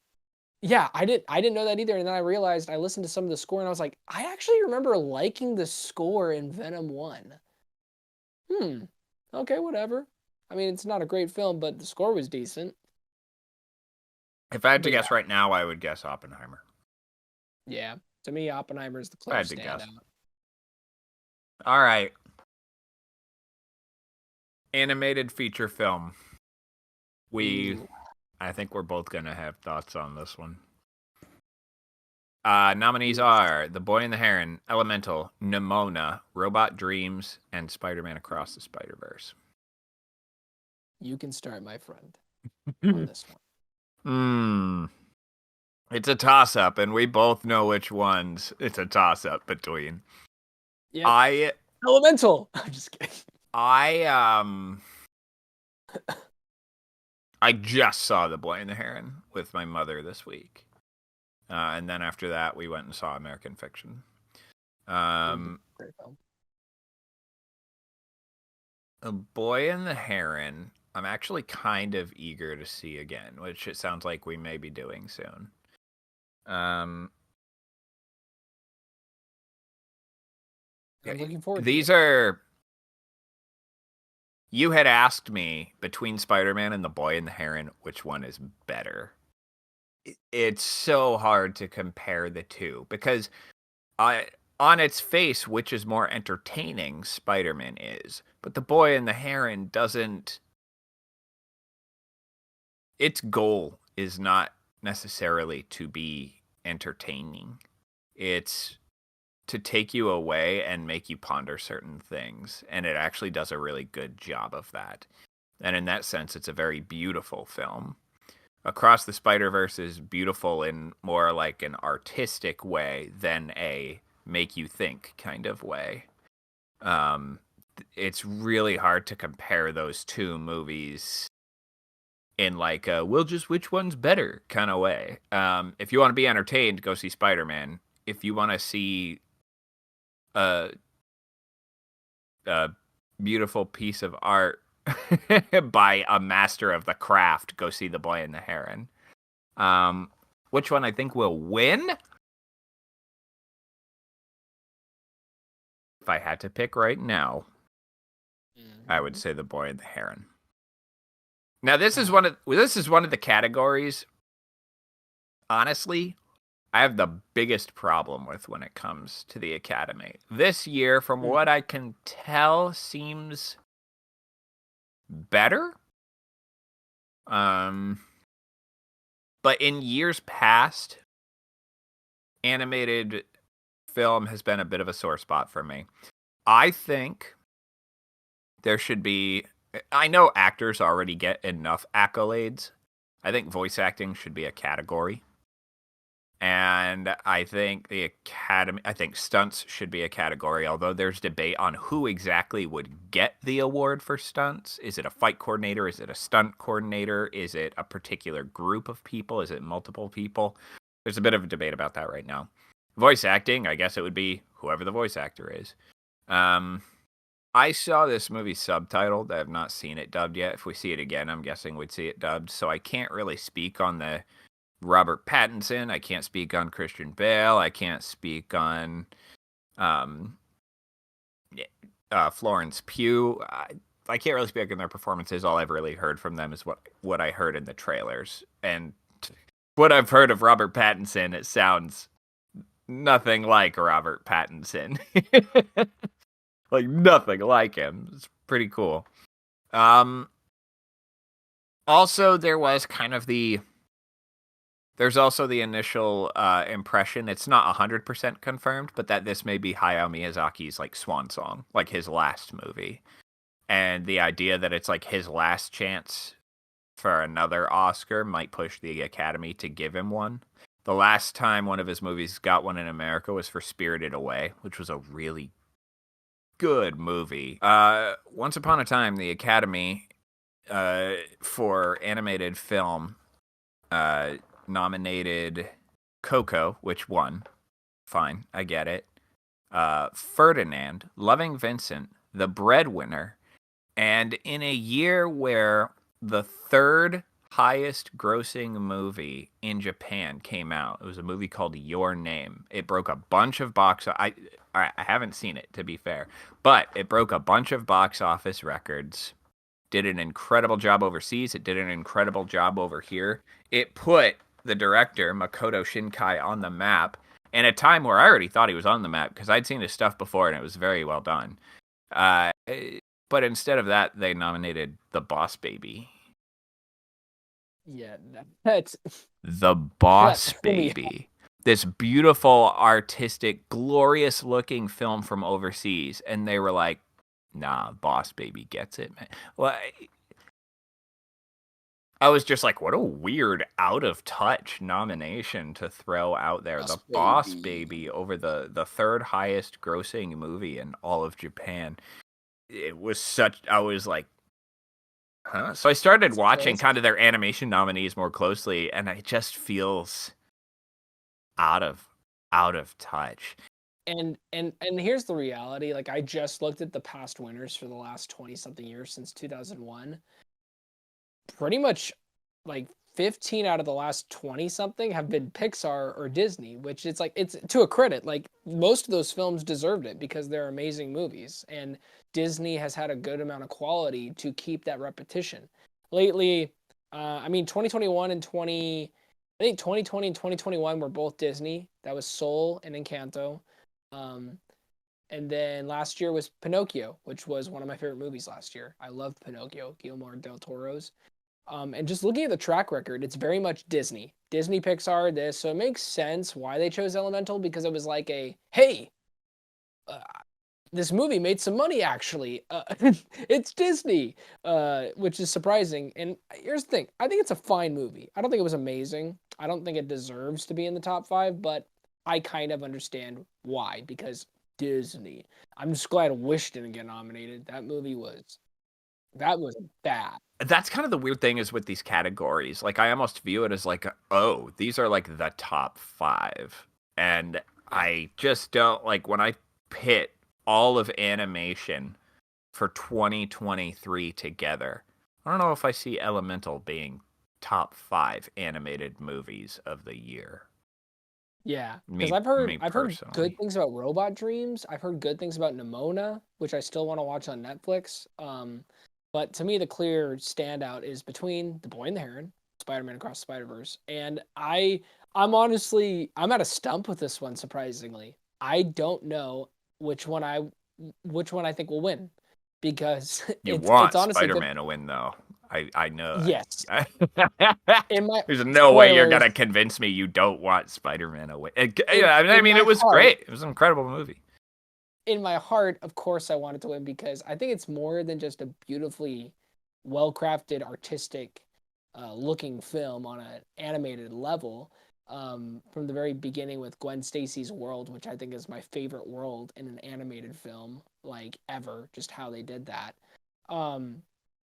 yeah, I didn't know that either. And then I realized I listened to some of the score and I was like, I actually remember liking the score in Venom 1. Hmm. Okay, whatever. I mean, it's not a great film, but the score was decent. If I had to But yeah, guess right now, I would guess Oppenheimer. yeah. To me, Oppenheimer is the I clear had to guess. standout. All right. Animated feature film. Ooh. I think we're both going to have thoughts on this one. Nominees Yes. are The Boy and the Heron, Elemental, Nimona, Robot Dreams, and Spider-Man Across the Spider-Verse. You can start, my friend, on Hmm. this one. It's a toss-up, and we both know which ones it's a toss-up between. Yep. I Elemental. I'm just kidding. I I just saw The Boy and the Heron with my mother this week, and then after that we went and saw American Fiction. Great film. A Boy and the Heron, I'm actually kind of eager to see again, which it sounds like we may be doing soon. I'm looking forward to These it. are. You had asked me between Spider-Man and The Boy and the Heron, which one is better. It's so hard to compare the two because on its face, which is more entertaining, Spider-Man is. But The Boy and the Heron doesn't. Its goal is not necessarily to be entertaining. It's to take you away and make you ponder certain things. And it actually does a really good job of that. And in that sense, it's a very beautiful film. Across the Spider-Verse is beautiful in more like an artistic way than a make you think kind of way. Um, it's really hard to compare those two movies in like a we'll just which one's better kind of way. If you want to be entertained, go see Spider-Man. If you want to see a, a beautiful piece of art by a master of the craft, go see The Boy and the Heron. Which one I think will win? If I had to pick right now, I would say The Boy and the Heron. Now this is one of the categories. Honestly, I have the biggest problem with when it comes to the Academy. This year, from what I can tell, seems better. But in years past, animated film has been a bit of a sore spot for me. I think there should be. I know actors already get enough accolades. I think voice acting should be a category. And I think the Academy, I think stunts should be a category, although there's debate on who exactly would get the award for stunts. Is it a fight coordinator? Is it a stunt coordinator? Is it a particular group of people? Is it multiple people? There's a bit of a debate about that right now. Voice acting, I guess it would be whoever the voice actor is. I saw this movie subtitled. I have not seen it dubbed yet. If we see it again, I'm guessing we'd see it dubbed. So I can't really speak on the Robert Pattinson. I can't speak on Christian Bale. I can't speak on Florence Pugh. I can't really speak on their performances. All I've really heard from them is what I heard in the trailers. And what I've heard of Robert Pattinson, it sounds nothing like Robert Pattinson. Like nothing like him. It's pretty cool. Also, there's also the initial impression, it's not 100% confirmed, but that this may be Hayao Miyazaki's like swan song, like his last movie. And the idea that it's like his last chance for another Oscar might push the Academy to give him one. The last time one of his movies got one in America was for Spirited Away, which was a really good movie. Once upon a time, the Academy for animated film nominated Coco, which won. Fine, I get it. Ferdinand, Loving Vincent, The Breadwinner, and in a year where the third highest grossing movie in Japan came out, it was a movie called Your Name. It broke a bunch of I haven't seen it, to be fair, but it broke a bunch of box office records. Did an incredible job overseas. It did an incredible job over here. It put the director, Makoto Shinkai, on the map in a time where I already thought he was on the map because I'd seen his stuff before and it was very well done. But instead of that, they nominated The Boss Baby. Yeah, that's The Boss Baby. This beautiful, artistic, glorious looking film from overseas. And they were like, nah, Boss Baby gets it, man. Well, I was just like, what a weird out of touch nomination to throw out there. Us The Boss baby. Baby over the third highest grossing movie in all of Japan. It was such, I was like, huh? So I started It's a watching twist. kind of their animation nominees more closely, and it just feels out of out of touch. And here's the reality. Like I just looked at the past winners for the last 20 something years since 2001. Pretty much like 15 out of the last 20 something have been Pixar or Disney, which it's like it's to a credit. Like most of those films deserved it because they're amazing movies and Disney has had a good amount of quality to keep that repetition. Lately, I mean 2021 and 20 I think 2020 and 2021 were both Disney. That was Soul and Encanto. Um, and then last year was Pinocchio, which was one of my favorite movies last year. I loved Pinocchio, Guillermo del Toro's. And just looking at the track record, it's very much Disney. Disney, Pixar, this. So it makes sense why they chose Elemental because it was like a, hey, uh, this movie made some money actually. It's Disney, which is surprising. And here's the thing I think it's a fine movie. I don't think it was amazing. I don't think it deserves to be in the top five, but I kind of understand why because Disney. I'm just glad Wish didn't get nominated. That was bad. That's kind of the weird thing is with these categories. Like I almost view it as like, oh, these are like the top five. And Yeah. I just don't like when I pit all of animation for 2023 together. I don't know if I see Elemental being top five animated movies of the year. Yeah, because Me, me I've heard good personally. things about Robot Dreams. I've heard good things about Nimona, which I still want to watch on Netflix. But to me, the clear standout is between The Boy and the Heron, Spider-Man Across the Spider-Verse, and I'm at a stump with this one. Surprisingly, I don't know which one I which one I think will win because You it's want honestly Spider 50, Man to win, though. I know. yes. In my There's no way you're spoilers gonna convince me you don't want Spider Man to win. Yeah, I in mean, my it was heart. great. It was an incredible movie. In my heart, of course, I wanted to win because I think it's more than just a beautifully well crafted, artistic looking film on an animated level. From the very beginning with Gwen Stacy's world, which I think is my favorite world in an animated film, like ever, just how they did that. Um,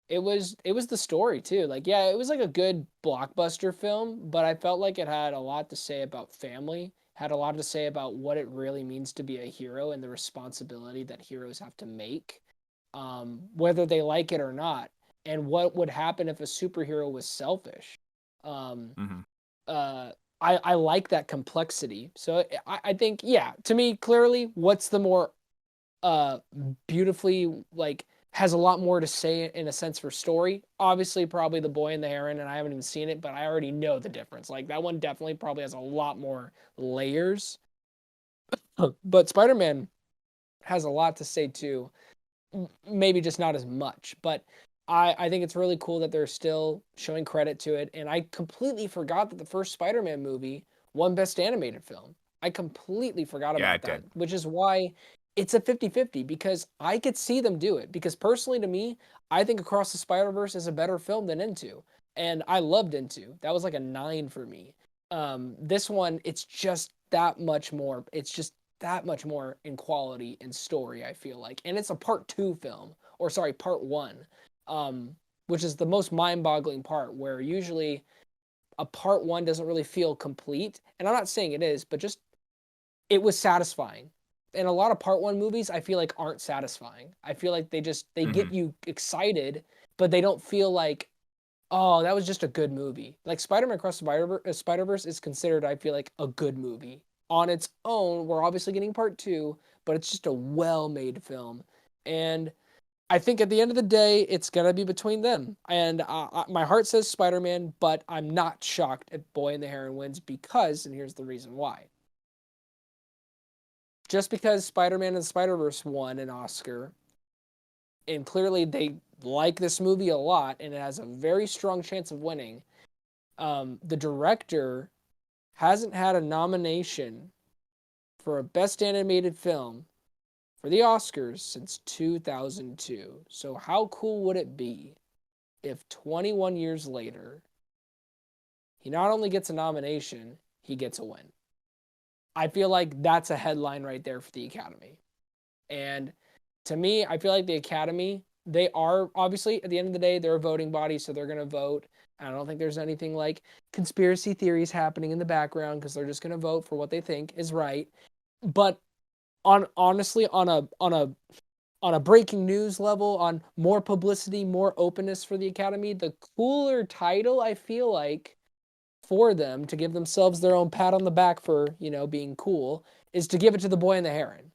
it was the story too. Like yeah, it was like a good blockbuster film, but I felt like it had a lot to say about family, had a lot to say about what it really means to be a hero and the responsibility that heroes have to make, whether they like it or not, and what would happen if a superhero was selfish. Um, Hmm. uh, I like that complexity. So I think yeah, to me clearly, what's the more uh beautifully like has a lot more to say in a sense for story. Obviously, probably The Boy and the Heron, and I haven't even seen it, but I already know the difference. Like that one definitely probably has a lot more layers. But Spider-Man has a lot to say too. Maybe just not as much, but I think it's really cool that they're still showing credit to it. And I completely forgot that the first Spider-Man movie won Best Animated Film. I completely forgot Yeah, about it that, did. which is why it's a 50-50 because I could see them do it. Because personally, to me, I think Across the Spider-Verse is a better film than Into. And I loved Into. That was like a 9 for me. This one, it's just that much more. It's just that much more in quality and story, I feel like. And it's a part two film, or sorry, part one, um, which is the most mind boggling part where usually a part one doesn't really feel complete. And I'm not saying it is, but just it was satisfying. And a lot of part one movies I feel like aren't satisfying. I feel like they Hmm. get you excited, but they don't feel like, oh, that was just a good movie. Like Spider-Man Across the Spider-Verse is considered, I feel like, a good movie. On its own, we're obviously getting part two, but it's just a well-made film. And I think at the end of the day, it's gonna be between them. And my heart says Spider-Man, but I'm not shocked if Boy and the Heron wins because, and here's the reason why. Just because Spider-Man and the Spider-Verse won an Oscar, and clearly they like this movie a lot, and it has a very strong chance of winning. The director hasn't had a nomination for a Best Animated Film for the Oscars since 2002. So how cool would it be if 21 years later, he not only gets a nomination, he gets a win. I feel like that's a headline right there for the Academy. And to me, I feel like the Academy, they are obviously at the end of the day, they're a voting body, so they're going to vote. I don't think there's anything like conspiracy theories happening in the background because they're just going to vote for what they think is right. But honestly, on a breaking news level, on more publicity, more openness for the Academy, the cooler title I feel like for them to give themselves their own pat on the back for, being cool is to give it to the Boy and the Heron.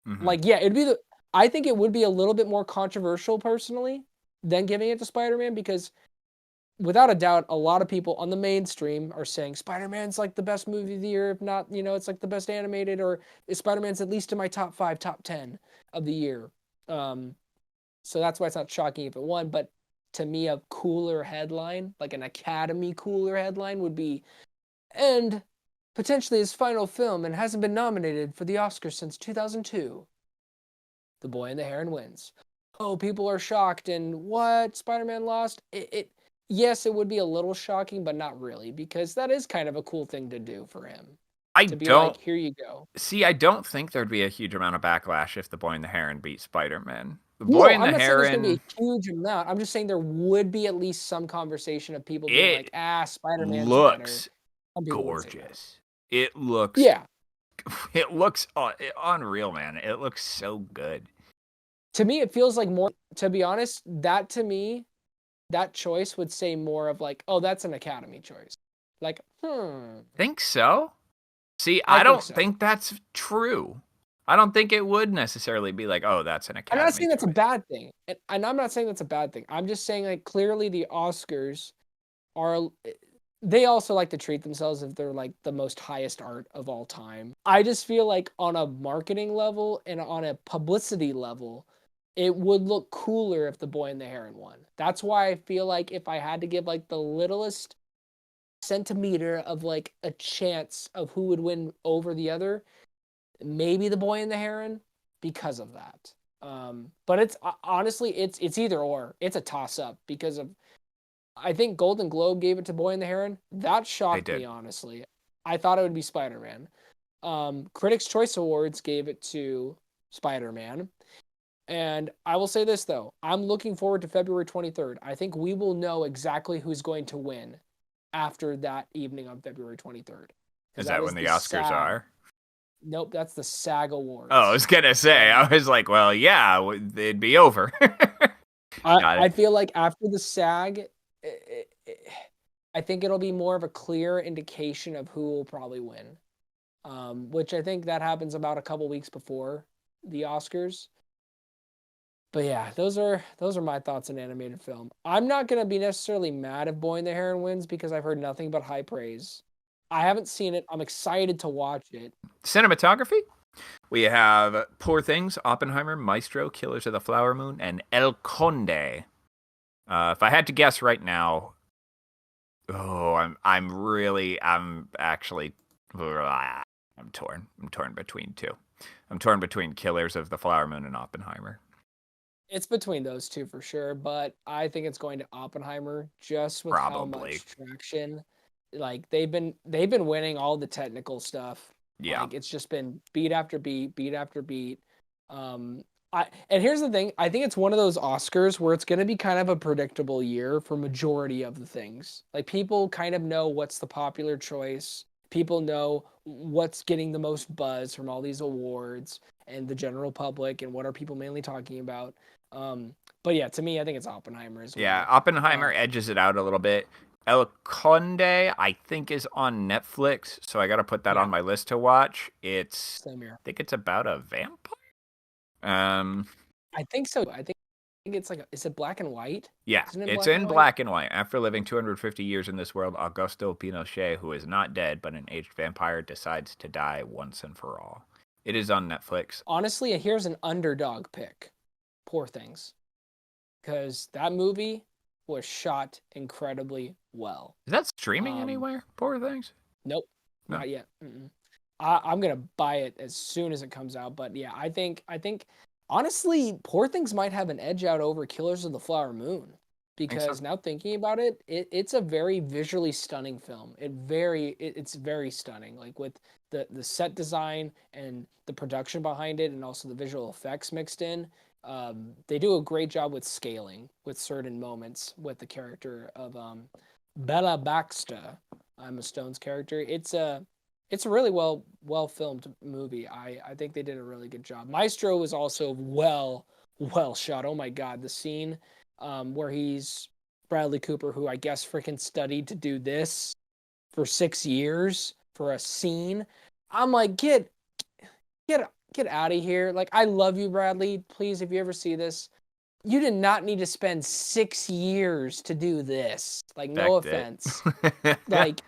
Mm-hmm. Like, yeah, I think it would be a little bit more controversial personally than giving it to Spider-Man because without a doubt, a lot of people on the mainstream are saying Spider-Man's like the best movie of the year. If not, it's like the best animated, or Spider-Man's at least in my top 5, top 10 of the year. Um, so that's why it's not shocking if it won. But to me, a cooler headline, like an Academy cooler headline, would be, and potentially his final film and hasn't been nominated for the Oscars since 2002. The Boy and the Heron wins. Oh, people are shocked and what? Spider-Man lost? Yes, it would be a little shocking, but not really, because that is kind of a cool thing to do for him. I To be like, don't here you go. see. I don't think there'd be a huge amount of backlash if the Boy and the Heron beat Spider-Man. The Boy No, and I'm the not saying there's gonna be Heron, a huge amount. I'm just saying there would be at least some conversation of people being like, it Spider-Man's better. looks Some people would say that. gorgeous. It looks, Yeah. it looks unreal, man. It looks so good. To me, it feels like more, to be honest, that to me, that choice would say more of like, oh, that's an Academy choice. Like, Think so? See, I I think don't so. think that's true. I don't think it would necessarily be like, oh, that's an I'm not Academy saying that's a choice. bad thing. And I'm not saying that's a bad thing. I'm just saying like clearly the Oscars are they also like to treat themselves if they're like the most highest art of all time. I just feel like on a marketing level and on a publicity level, it would look cooler if the Boy and the Heron won. That's why I feel like if I had to give like the littlest centimeter of like a chance of who would win over the other, maybe the Boy and the Heron because of that. But it's honestly it's either or. It's a toss up because of I think Golden Globe gave it to Boy and the Heron. That They shocked me did. honestly. I thought it would be Spider-Man. Critics' Choice Awards gave it to Spider-Man. And I will say this though, I'm looking forward to February 23rd. I think we will know exactly who's going to win after that evening on February 23rd. Because Is that that is when the the Oscars SAG. are? Nope, that's the SAG Oh, I Awards. was gonna say. I And was like, well, yeah, it'd be over. Got I it. feel like after the SAG, I think it'll be more of a clear indication of who will probably win. Which I think that happens about a couple weeks before the Oscars. But yeah, those are my thoughts on animated film. I'm not gonna be necessarily mad if Boy and the Heron wins because I've heard nothing but high praise. I haven't seen it. I'm excited to watch it. Cinematography. We have Poor Things, Oppenheimer, Maestro, Killers of the Flower Moon, and El Conde. If I had to guess right now, oh, I'm actually, I'm torn. I'm torn between two. I'm torn between Killers of the Flower Moon and Oppenheimer. It's between those two for sure, but I think it's going to Oppenheimer just with how Probably. much traction. Like they've been winning all the technical stuff. Yeah. Like it's just been beat after beat, beat after beat. Um and here's the thing, I think it's one of those Oscars where it's going to be kind of a predictable year for majority of the things. Like people kind of know what's the popular choice. People know what's getting the most buzz from all these awards and the general public and what are people mainly talking about. But yeah, to me, I think it's Oppenheimer as Yeah. well. Oppenheimer edges it out a little bit. El Conde, I think, is on Netflix, so I got to put that on Yeah, my list to watch. same here. I think it's about a vampire. Um, I think so. I think it's like, is it black and white? Yeah, Isn't it it's black and in white? black and white. After living 250 years in this world, Augusto Pinochet, who is not dead but an aged vampire, decides to die once and for all. It is on Netflix. Honestly, here's an underdog pick. Poor Things, because that movie was shot incredibly well. Is that streaming Um, anywhere? Poor things. nope, No. not yet. I'm gonna buy it as soon as it comes out. But yeah, I think honestly, Poor Things might have an edge out over Killers of the Flower Moon think so. because now thinking about it, it's a very visually stunning film. It's very stunning, like with the set design and the production behind it, and also the visual effects mixed in. They do a great job with scaling with certain moments with the character of Bella Baxter, Emma Stone's character. It's a really well filmed movie. I think they did a really good job. Maestro was also well shot. Oh my god, the scene where he's Bradley Cooper, who I guess freaking studied to do this for 6 years for a scene. I'm like, get out of here. Like, I love you, Bradley. Please, if you ever see this, you did not need to spend 6 years to do this. Like, no Expect it. offense. Like,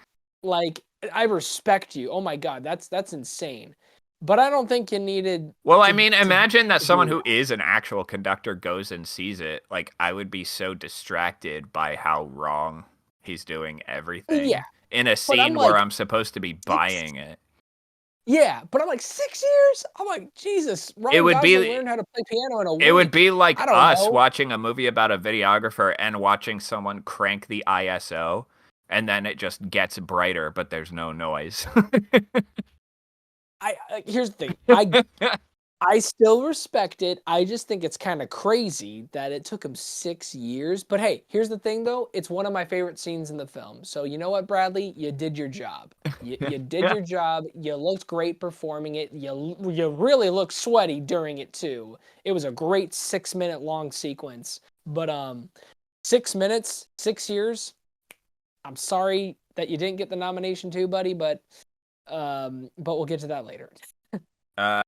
like I respect you. Oh my god, that's insane. But I don't think you needed Well, I to mean, to, imagine that to someone do who that. is an actual conductor goes and sees it. Like, I would be so distracted by how wrong he's doing Yeah, everything in a but I'm scene where like I'm supposed to be six. buying it. Yeah, but I'm like 6 years. I'm like Jesus. It Ryan would Gosling be learned how to play piano in a it would week. be like I don't us know. watching a movie about a videographer and watching someone crank the ISO and then it just gets brighter but there's no noise. Here's the thing. I still respect it. I just think it's kind of crazy that it took him 6 years. But hey, here's the thing though. It's one of my favorite scenes in the film. So you know what, Bradley? You did your job. You did Yeah. your job. You looked great performing it. You really looked sweaty during it too. It was a great 6 minute long sequence. But 6 minutes, 6 years. I'm sorry that you didn't get the nomination too, buddy, but we'll get to that later. Uh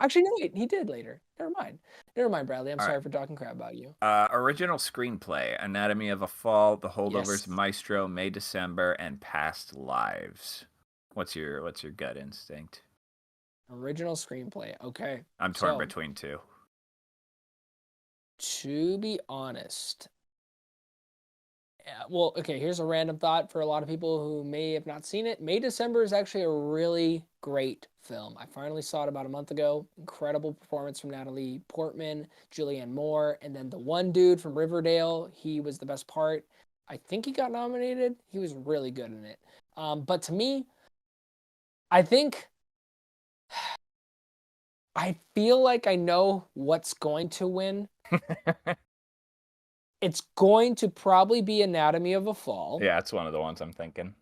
Actually, no, wait, he did later. Never mind. Never mind, Bradley. I'm all right. sorry for talking crap about you. Original screenplay: Anatomy of a Fall, The Holdovers, Yes. Maestro, May December, and Past Lives. What's your gut instinct? Original screenplay. Okay. I'm torn So, between two. to be honest, well, okay, here's a random thought for a lot of people who may have not seen it. May December is actually a really great film. I finally saw it about a month ago. Incredible performance from Natalie Portman, Julianne Moore, and then the one dude from Riverdale. He was the best part. I think he got nominated. He was really good in it. But to me, I think I feel like I know what's going to win. It's going to probably be Anatomy of a Fall. Yeah, it's one of the ones I'm thinking.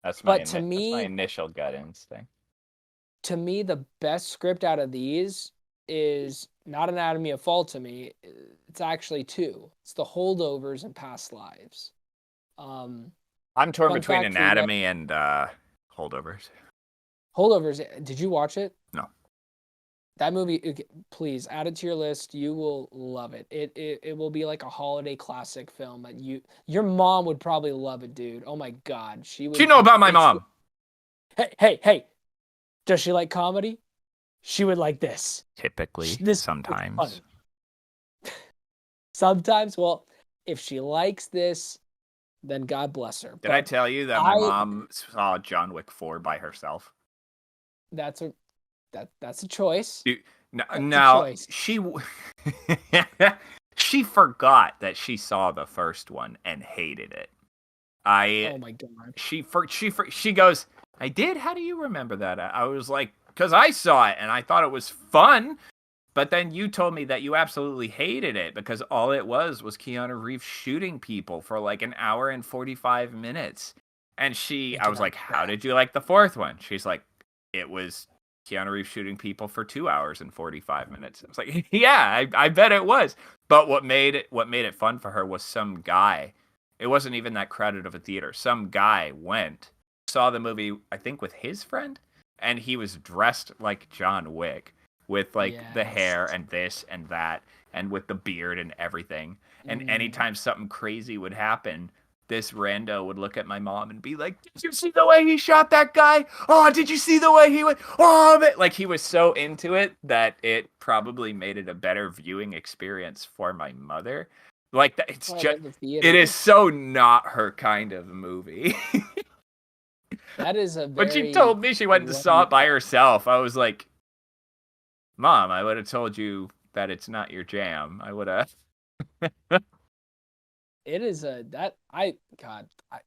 But That's my initial gut instinct. to me, the best script out of these is not Anatomy of Fall to me. It's actually two. It's The Holdovers and Past Lives. Um, I'm torn Fun between fact for you guys. Anatomy and Holdovers. Holdovers, did you watch it? No. That movie, please add it to your list. You will love it. It will be like a holiday classic film that your mom would probably love it, dude. Oh my god, she Do you would. know about my It's mom? hey. Does she like comedy? She would like this. Typically, This is sometimes. funny. Sometimes, well, if she likes this, then God bless her. Did I But tell you that my I mom saw John Wick 4 by herself? that's a that's a choice. Dude, That's a now choice. she forgot that she saw the first one and hated it. Oh my god. She goes, "I did. How do you remember that?" I was like, "Cause I saw it and I thought it was fun." But then you told me that you absolutely hated it because all it was Keanu Reeves shooting people for like an hour and 45 minutes. And I I was denied like, "How that. did you like the fourth one?" She's like, "It was Keanu Reeves shooting people for 2 hours and 45 minutes." I was like, "Yeah, I bet it was." But what made it fun for her was some guy. It wasn't even that crowded of a theater. Some guy went, saw the movie, I think with his friend, and he was dressed like John Wick with like the Yes. hair and this and that and with the beard and everything. And Mm. anytime something crazy would happen, this rando would look at my mom and be like, "Did you see the way he shot that guy? Oh, did you see the way he went? Oh, man." Like he was so into it that it probably made it a better viewing experience for my mother. Like that, That's why I love the it is theater. so not her kind of movie. That is a When she very told me she went and saw grown it by up. herself, I was like, "Mom, I would have told you that it's not your jam. I would have." It is a that I God I,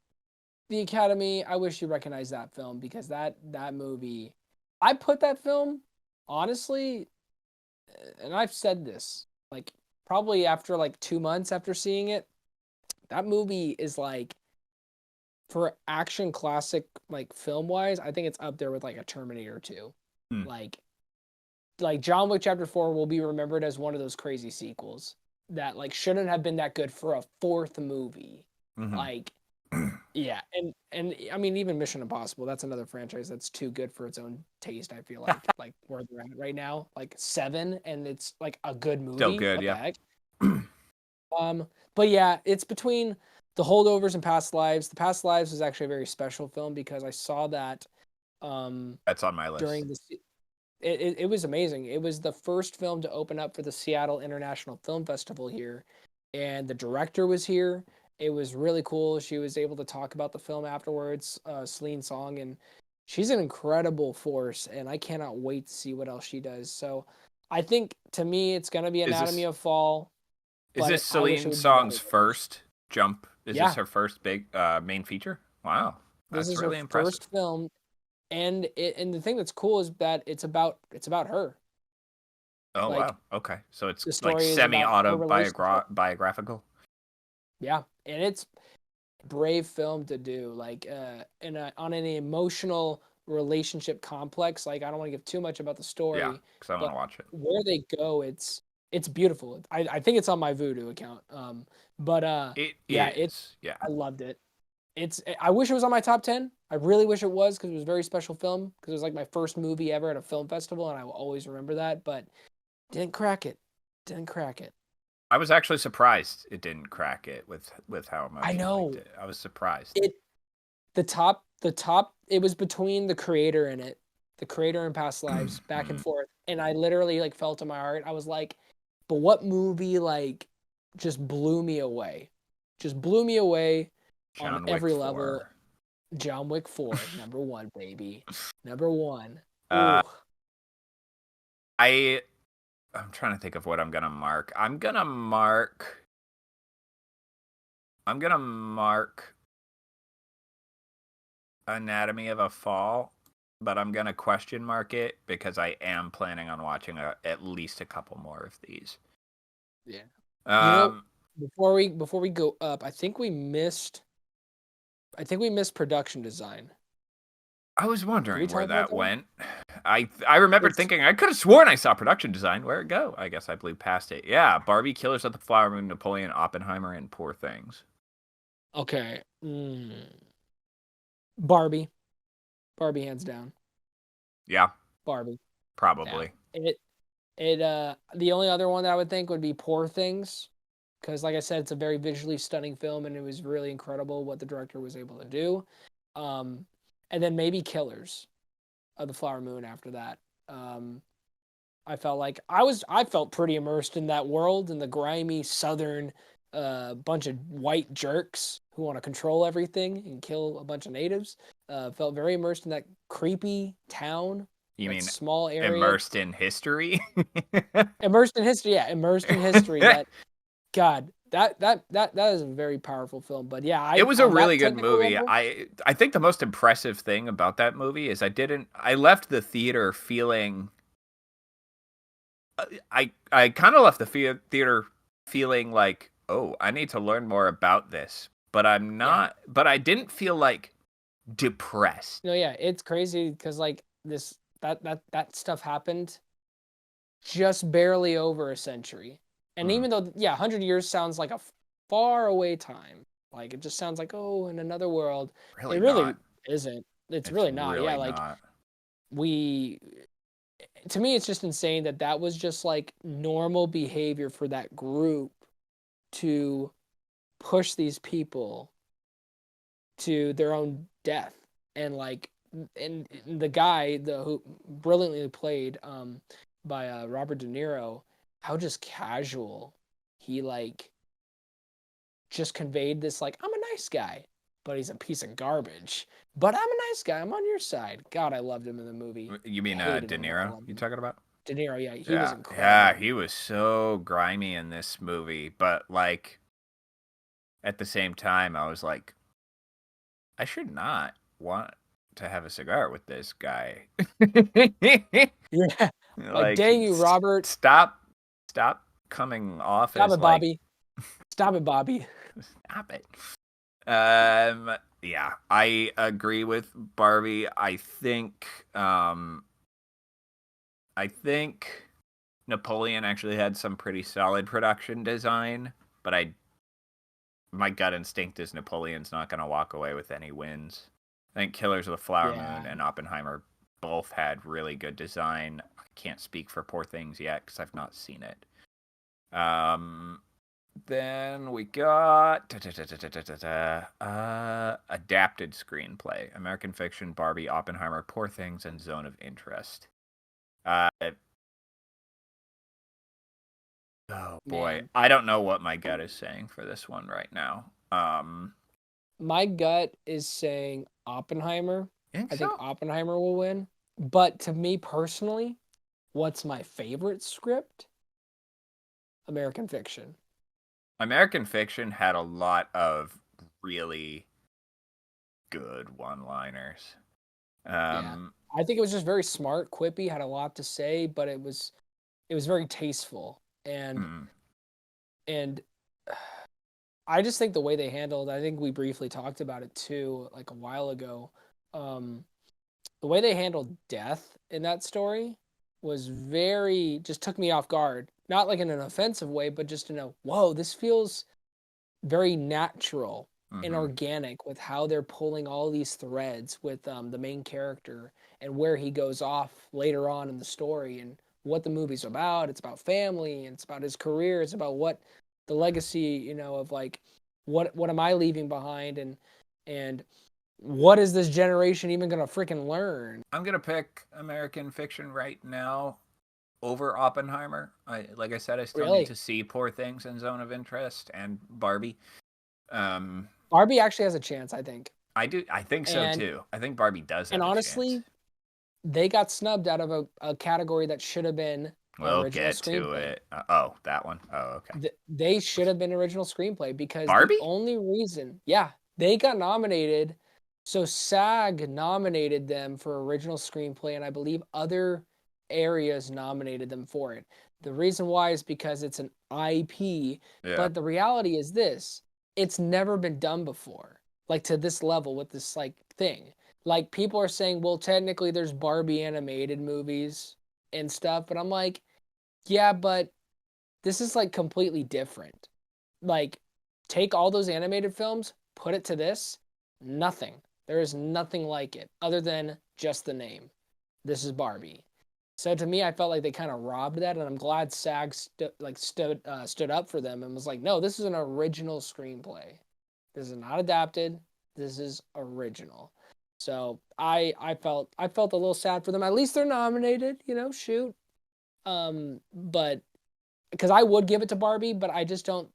the Academy. I wish you recognized that film because that movie. I put that film honestly, and I've said this like probably after like 2 months after seeing it. That movie is like for action classic like film wise. I think it's up there with like a Terminator 2. Hmm. Like like John Wick Chapter 4 will be remembered as one of those crazy sequels that like shouldn't have been that good for a fourth movie. Mm-hmm. Like yeah, and I mean even Mission Impossible, that's another franchise that's too good for its own taste, I feel like where they're at right now, like 7 and it's like a good Still movie. good, What the yeah. heck? But yeah, it's between The Holdovers and Past Lives. The Past Lives is actually a very special film because I saw that um That's on my list. during the it was amazing. It was the first film to open up for the Seattle International Film Festival here, and the director was here. It was really cool. She was able to talk about the film afterwards, Celine Song, and she's an incredible force, and I cannot wait to see what else she does. So I think to me, it's going to be Is Anatomy this of Fall, is this but I wish it Celine would be Song's Holdovers. first jump? Is this Yeah, her first big main feature? Wow, this that's is her really impressive. first film, and the thing that's cool is that it's about her. Oh Like wow. Okay. So it's the like story is about her relationship. semi-autobiographical. Yeah, and it's brave film to do like on an emotional relationship complex. Like I don't want to give too much about the Yeah, story, because I want but to watch it. where they go, it's beautiful. I think it's on my Voodoo account. But It yeah, it is. Yeah. I loved it. I wish it was on my top 10. I really wish it was because it was a very special film because it was like my first movie ever at a film festival and I will always remember that, but didn't crack it. Didn't crack it. I was actually surprised it didn't crack it with how I much you liked know. it. I was surprised. It the top it was between the creator and it. The creator and Past Lives back and Mhm. forth. And I literally like felt in my heart. I was like, but what movie like just blew me away? Just blew me away on John Wick every level. 4. John Wick 4, number 1, baby. Number 1. Ooh. Uh, I I'm trying to think of what I'm gonna mark. I'm gonna mark Anatomy of a Fall, but I'm gonna question mark it because I am planning on watching at least a couple more of these. Yeah. You know, Um, before we go up, I think we missed production design. I was Did we wondering where talk about that that? went. I remembered It's thinking I could have sworn I saw production design. Where'd it go? I guess I blew past it. Yeah, Barbie, Killers of the Flower Moon, Napoleon, Oppenheimer, and Poor Things. okay. Barbie. Barbie hands down. Yeah, Barbie. Yeah. probably. The only other one that I would think would be Poor Things, because like I said, it's a very visually stunning film, and it was really incredible what the director was able to do. Um, and then maybe Killers of the Flower Moon after that. Um, I felt like I felt pretty immersed in that world in the grimy southern bunch of white jerks who want to control everything and kill a bunch of natives. Felt very immersed in that creepy town, You that mean small area. immersed in history? Immersed in history, yeah, immersed in history. That God, that is a very powerful film. But yeah, It I was a on really that good technical movie. level, I think the most impressive thing about that movie is I left the theater feeling I kind of left the theater feeling like, "Oh, I need to learn more about this." yeah, But I didn't feel like depressed. no, yeah, it's crazy because like that stuff happened just barely over a century. And Mm, even though, yeah, 100 years sounds like a far away time, like it just sounds like, oh, in another world. It really really not. isn't. It's It's really not. Yeah, really like not. we, to me, it's just insane that that was just like normal behavior for that group to push these people to their own death. And like, and the guy, who brilliantly played by Robert De Niro, how just casual he like just conveyed this like I'm a nice guy, but he's a piece of garbage. But I'm a nice guy. I'm on your side. God, I loved him in the movie. You mean Hated De him, but I Niro? loved You him. talking about? De Niro, yeah, he was Yeah. Yeah, incredible. he was so grimy in this movie, but like at the same time, I was like, I should not want to have a cigar with this guy. Yeah. Like, Like, dang you, Robert. stop coming off Stop as it, like, Bobby. Stop it, Bobby. stop it. Yeah, I agree with Barbie. I think Napoleon actually had some pretty solid production design, but my gut instinct is Napoleon's not going to walk away with any wins. I think Killers of the Flower Yeah. Moon and Oppenheimer both had really good design. I can't speak for Poor Things yet because I've not seen it. Then we got adapted screenplay: American Fiction, Barbie, Oppenheimer, Poor Things, and Zone of Interest. Uh, oh boy, Man. I don't know what my gut is saying for this one right now. My gut is saying Oppenheimer. You think I think so? Oppenheimer will win. But to me personally, what's my favorite script? American Fiction. American Fiction had a lot of really good one-liners. Yeah. Um, I think it was just very smart, quippy, had a lot to say, but it was very tasteful. hmm, And I just think the way they handled, I think we briefly talked about it too, like a while ago. Um, the way they handled death in that story was very, just took me off guard. Not like in an offensive way, but just in a, whoa, this feels very natural and hmm, organic with how they're pulling all these threads with the main character and where he goes off later on in the story and what the movie's about. It's about family and it's about his career. It's about what the legacy, of like what am I leaving behind and what is this generation even gonna freaking learn? I'm gonna pick American Fiction right now over Oppenheimer. Like I said, I still need Really? to see Poor Things and Zone of Interest and Barbie. Um, Barbie actually has a chance, I think. I do. I think so And too. I think Barbie does and have a chance. honestly, they got snubbed out of a category that should have been We'll original get to screenplay. it. Oh, that one. Oh, okay. They should have been original screenplay because the Barbie? only reason, yeah, they got nominated. So SAG nominated them for original screenplay, and I believe other areas nominated them for it. The reason why is because it's an IP, Yeah. but the reality is this: it's never been done before, like to this level with this like thing. Like people are saying, well, technically there's Barbie animated movies and stuff, but I'm like, yeah, but this is like completely different. Like, take all those animated films, put it to this, nothing. There is nothing like it other than just the name. This is Barbie. So to me, I felt like they kind of robbed that, and I'm glad SAG stood up for them and was like, no, this is an original screenplay. This is not adapted. This is original. So I felt a little sad for them. At least they're nominated, shoot. But because I would give it to Barbie, but I don't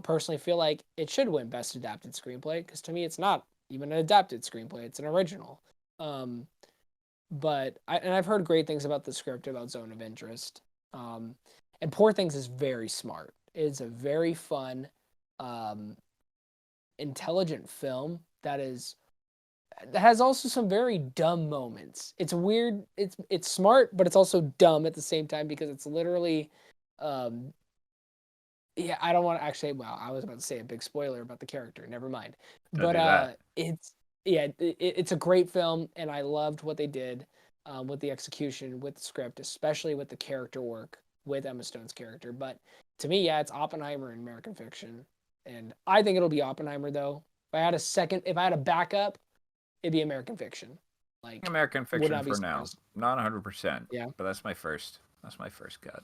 personally feel like it should win Best Adapted Screenplay because to me it's not even an adapted screenplay; it's an original. Um, and I've heard great things about the script about Zone of Interest. Um, and Poor Things is very smart. It's a very fun, um, intelligent film that has also some very dumb moments. It's weird. It's smart, but it's also dumb at the same time because it's literally um, yeah, I don't want to actually. Well, I was about to say a big spoiler about the character. Never mind. Don't But do that. it's yeah, it's a great film, and I loved what they did with the execution, with the script, especially with the character work with Emma Stone's character. But to me, yeah, it's Oppenheimer in American Fiction, and I think it'll be Oppenheimer though. If I had a backup, it'd be American Fiction. Like, American would Fiction not be for now. surprised. Not 100%, Yeah. but that's my first. That's my first gut.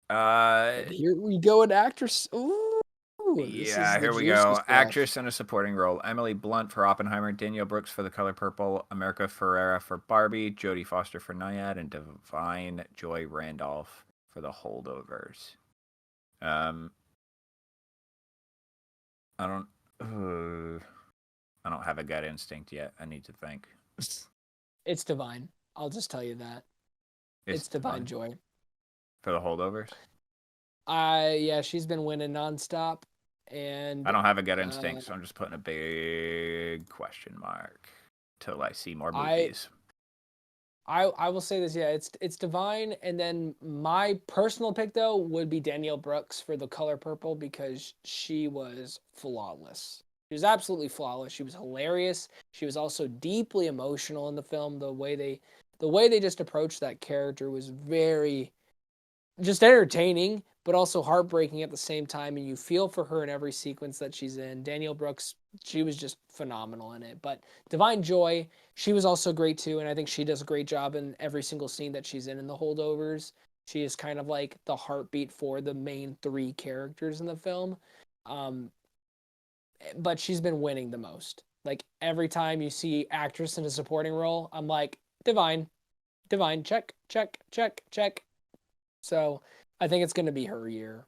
And here we go, an actress. Ooh, this is Yeah, the here we juicy go. stuff. Actress in a supporting role: Emily Blunt for Oppenheimer, Danielle Brooks for The Color Purple, America Ferrera for Barbie, Jodie Foster for Nyad, and Divine Joy Randolph for The Holdovers. Um, I don't. I don't have a gut instinct yet. I need to think. It's divine. I'll just tell you that. It's It's divine Divine joy. for The Holdovers. Yeah, she's been winning nonstop. I And don't have a gut uh, instinct, so I'm just putting a big question mark till I see more I movies. I will say this, yeah, it's Divine, and then my personal pick though would be Danielle Brooks for The Color Purple because she was flawless. She was absolutely flawless. She was hilarious. She was also deeply emotional in the film. The way they just approached that character was very just entertaining, but also heartbreaking at the same time. And you feel for her in every sequence that she's in. Danielle Brooks, she was just phenomenal in it. But Divine Joy, she was also great too. And I think she does a great job in every single scene that she's in The Holdovers. She is kind of like the heartbeat for the main three characters in the film. Um, but she's been winning the most. Like every time you see actress in a supporting role, I'm like, Divine, Divine, check, check, check, check. So I think it's going to be her year.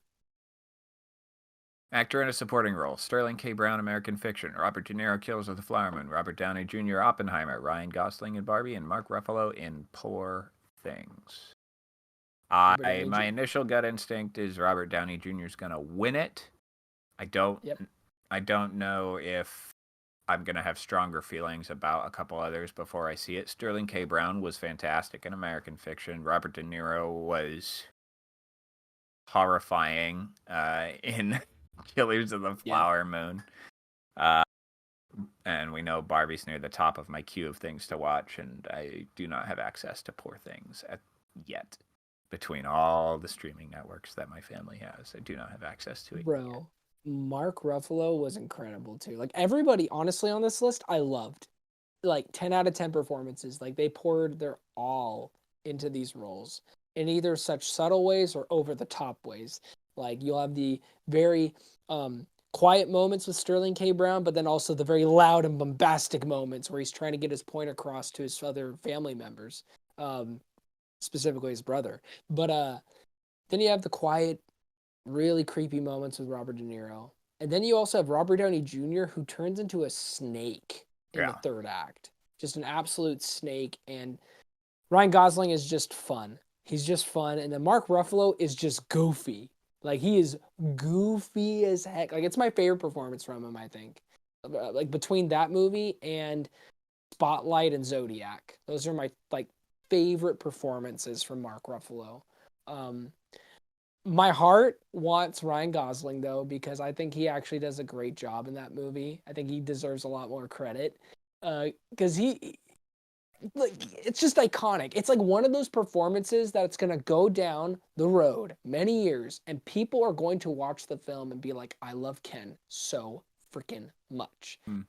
Actor in a supporting role: Sterling K. Brown, American Fiction; Robert De Niro, Killers of the Flower Moon; Robert Downey Jr., Oppenheimer; Ryan Gosling in Barbie; and Mark Ruffalo in Poor Things. Robert Downey My Jr. initial gut instinct is Robert Downey Jr. is gonna win it. I don't Yep. I don't know if I'm gonna have stronger feelings about a couple others before I see it. Sterling K. Brown was fantastic in American Fiction. Robert De Niro was horrifying in Killers of the Yeah. Flower Moon. Uh, and we know Barbie's near the top of my queue of things to watch, and I do not have access to Poor Things yet. Between all the streaming networks that my family has, I do not have access to it yet. Bro, Mark Ruffalo was incredible too. Like everybody, honestly, on this list, I loved. Like 10 out of 10 performances. Like they poured their all into these roles in either such subtle ways or over the top ways. Like you'll have the very quiet moments with Sterling K. Brown, but then also the very loud and bombastic moments where he's trying to get his point across to his other family members, um, specifically his brother. But then you have the quiet, really creepy moments with Robert De Niro. And then you also have Robert Downey Jr., who turns into a snake in the Yeah. third act. Just an absolute snake. And Ryan Gosling is just fun. He's just fun. And then Mark Ruffalo is just goofy. Like, he is goofy as heck. Like, it's my favorite performance from him, I think. Like, between that movie and Spotlight and Zodiac. Those are my, like, favorite performances from Mark Ruffalo. Um, my heart wants Ryan Gosling though because I think he actually does a great job in that movie. I think he deserves a lot more credit because he like it's just iconic. It's like one of those performances that it's gonna go down the road many years, and people are going to watch the film and be like, "I love Ken so freaking much." Hmm.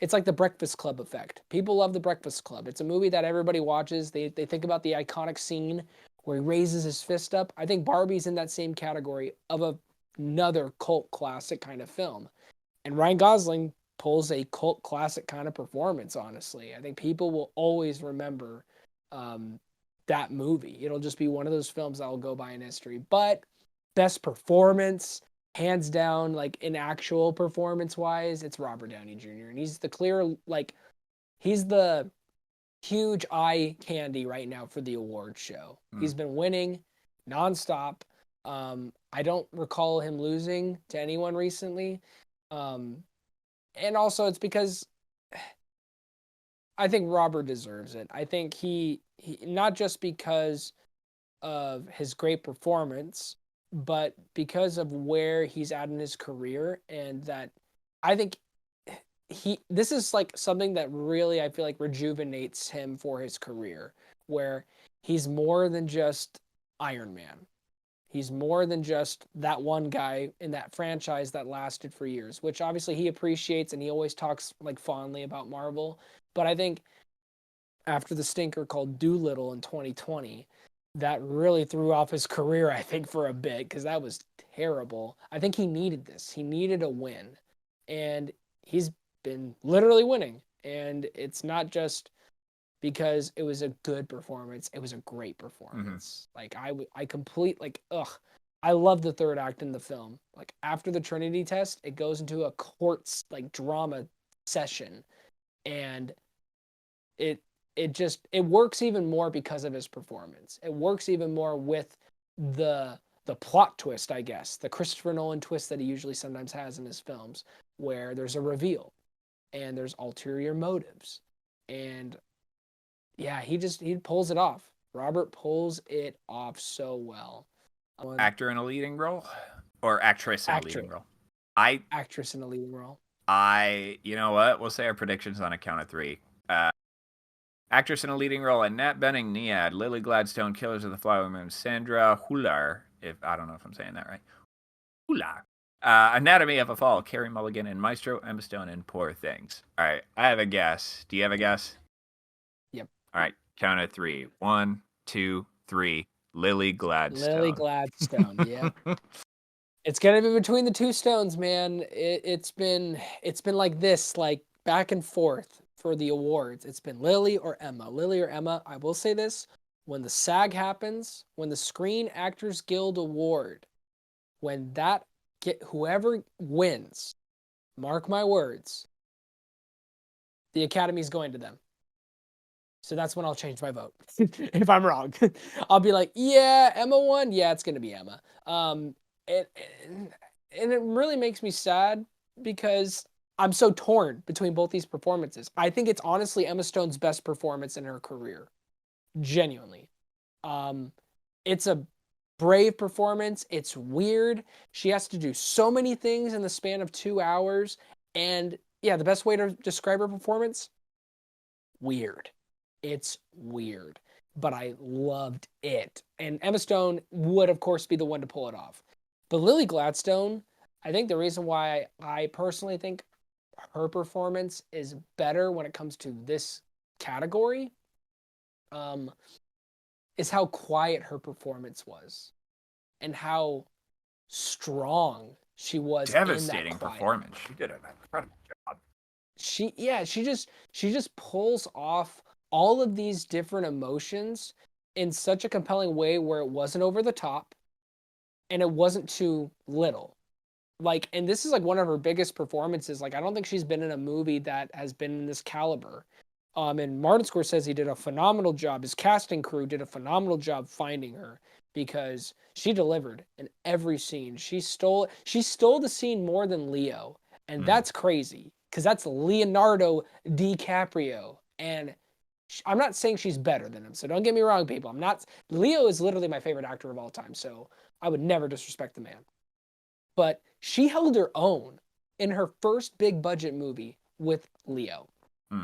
It's like the Breakfast Club effect. People love the Breakfast Club. It's a movie that everybody watches. They think about the iconic scene where he raises his fist up. I think Barbie's in that same category of another cult classic kind of film. And Ryan Gosling pulls a cult classic kind of performance, honestly. I think people will always remember um, that movie. It'll just be one of those films that will go by in history. But best performance, hands down, like in actual performance wise, it's Robert Downey Jr. And he's the clear, like, he's the huge eye candy right now for the awards show. Hmm. He's been winning nonstop. I don't recall him losing to anyone recently. Um, and also it's because I think Robert deserves it. I think he not just because of his great performance, but because of where he's at in his career and that I think he this is like something that really I feel like rejuvenates him for his career where he's more than just Iron Man. He's more than just that one guy in that franchise that lasted for years, which obviously he appreciates and he always talks like fondly about Marvel. But I think after the stinker called Doolittle in 2020, that really threw off his career, I think, for a bit because that was terrible. I think he needed this. He needed a win. And he's been literally winning. And it's not just because it was a good performance. It was a great Mm-hmm. performance. Like I complete like ugh. I love the third act in the film. Like after the Trinity test, it goes into a courts like drama session, and it it works even more because of his performance. It works even more with the the plot twist, I guess, the Christopher Nolan twist that he usually sometimes has in his films, where there's a reveal and there's ulterior motives. And yeah, he pulls it off. Robert pulls it off so well. Actor in a leading role or actress in a leading Actress, role? I actress in a leading role. you know what? We'll say our predictions on a count of three. Actress in a leading role: Annette Bening, Niad, Lily Gladstone, Killers of the Flower Moon, Sandra Hular. If I don't know if I'm saying that right. Hular. Anatomy of a Fall, Carey Mulligan, and Maestro, Emma Stone, and Poor Things. All right, I have a guess. Do you have a guess? Yep. All right, count of three. 1, 2, 3. Lily Gladstone. Lily Gladstone. Yeah. It's gonna be between the two stones, man. It's been like this, like back and forth for the awards. It's been Lily or Emma. Lily or Emma. I will say this: when the SAG happens, when the Screen Actors Guild Award, when that whoever wins, mark my words, the Academy's going to them. So that's when I'll change my vote. If I'm wrong, I'll be like, yeah, Emma won. Yeah, it's gonna be Emma. And it really makes me sad because I'm so torn between both these performances. I think it's honestly Emma Stone's best performance in her career. Genuinely. It's a brave performance. It's weird. She has to do so many things in the span of 2 hours. And yeah, the best way to describe her performance? Weird. It's weird. But I loved it. And Emma Stone would, of course, be the one to pull it off. But Lily Gladstone, I think the reason why I personally think her performance is better when it comes to this category is how quiet her performance was and how strong she was. Devastating in that quiet performance. She did an incredible job. She just pulls off all of these different emotions in such a compelling way where it wasn't over the top and it wasn't too little. Like, and this is like one of her biggest performances. Like, I don't think she's been in a movie that has been in this caliber. And Martin Scorsese did a phenomenal job. His casting crew did a phenomenal job finding her because she delivered in every scene. She stole the scene more than Leo, and that's crazy because that's Leonardo DiCaprio. And I'm not saying she's better than him, so don't get me wrong, people. I'm not. Leo is literally my favorite actor of all time, so I would never disrespect the man. But she held her own in her first big budget movie with Leo.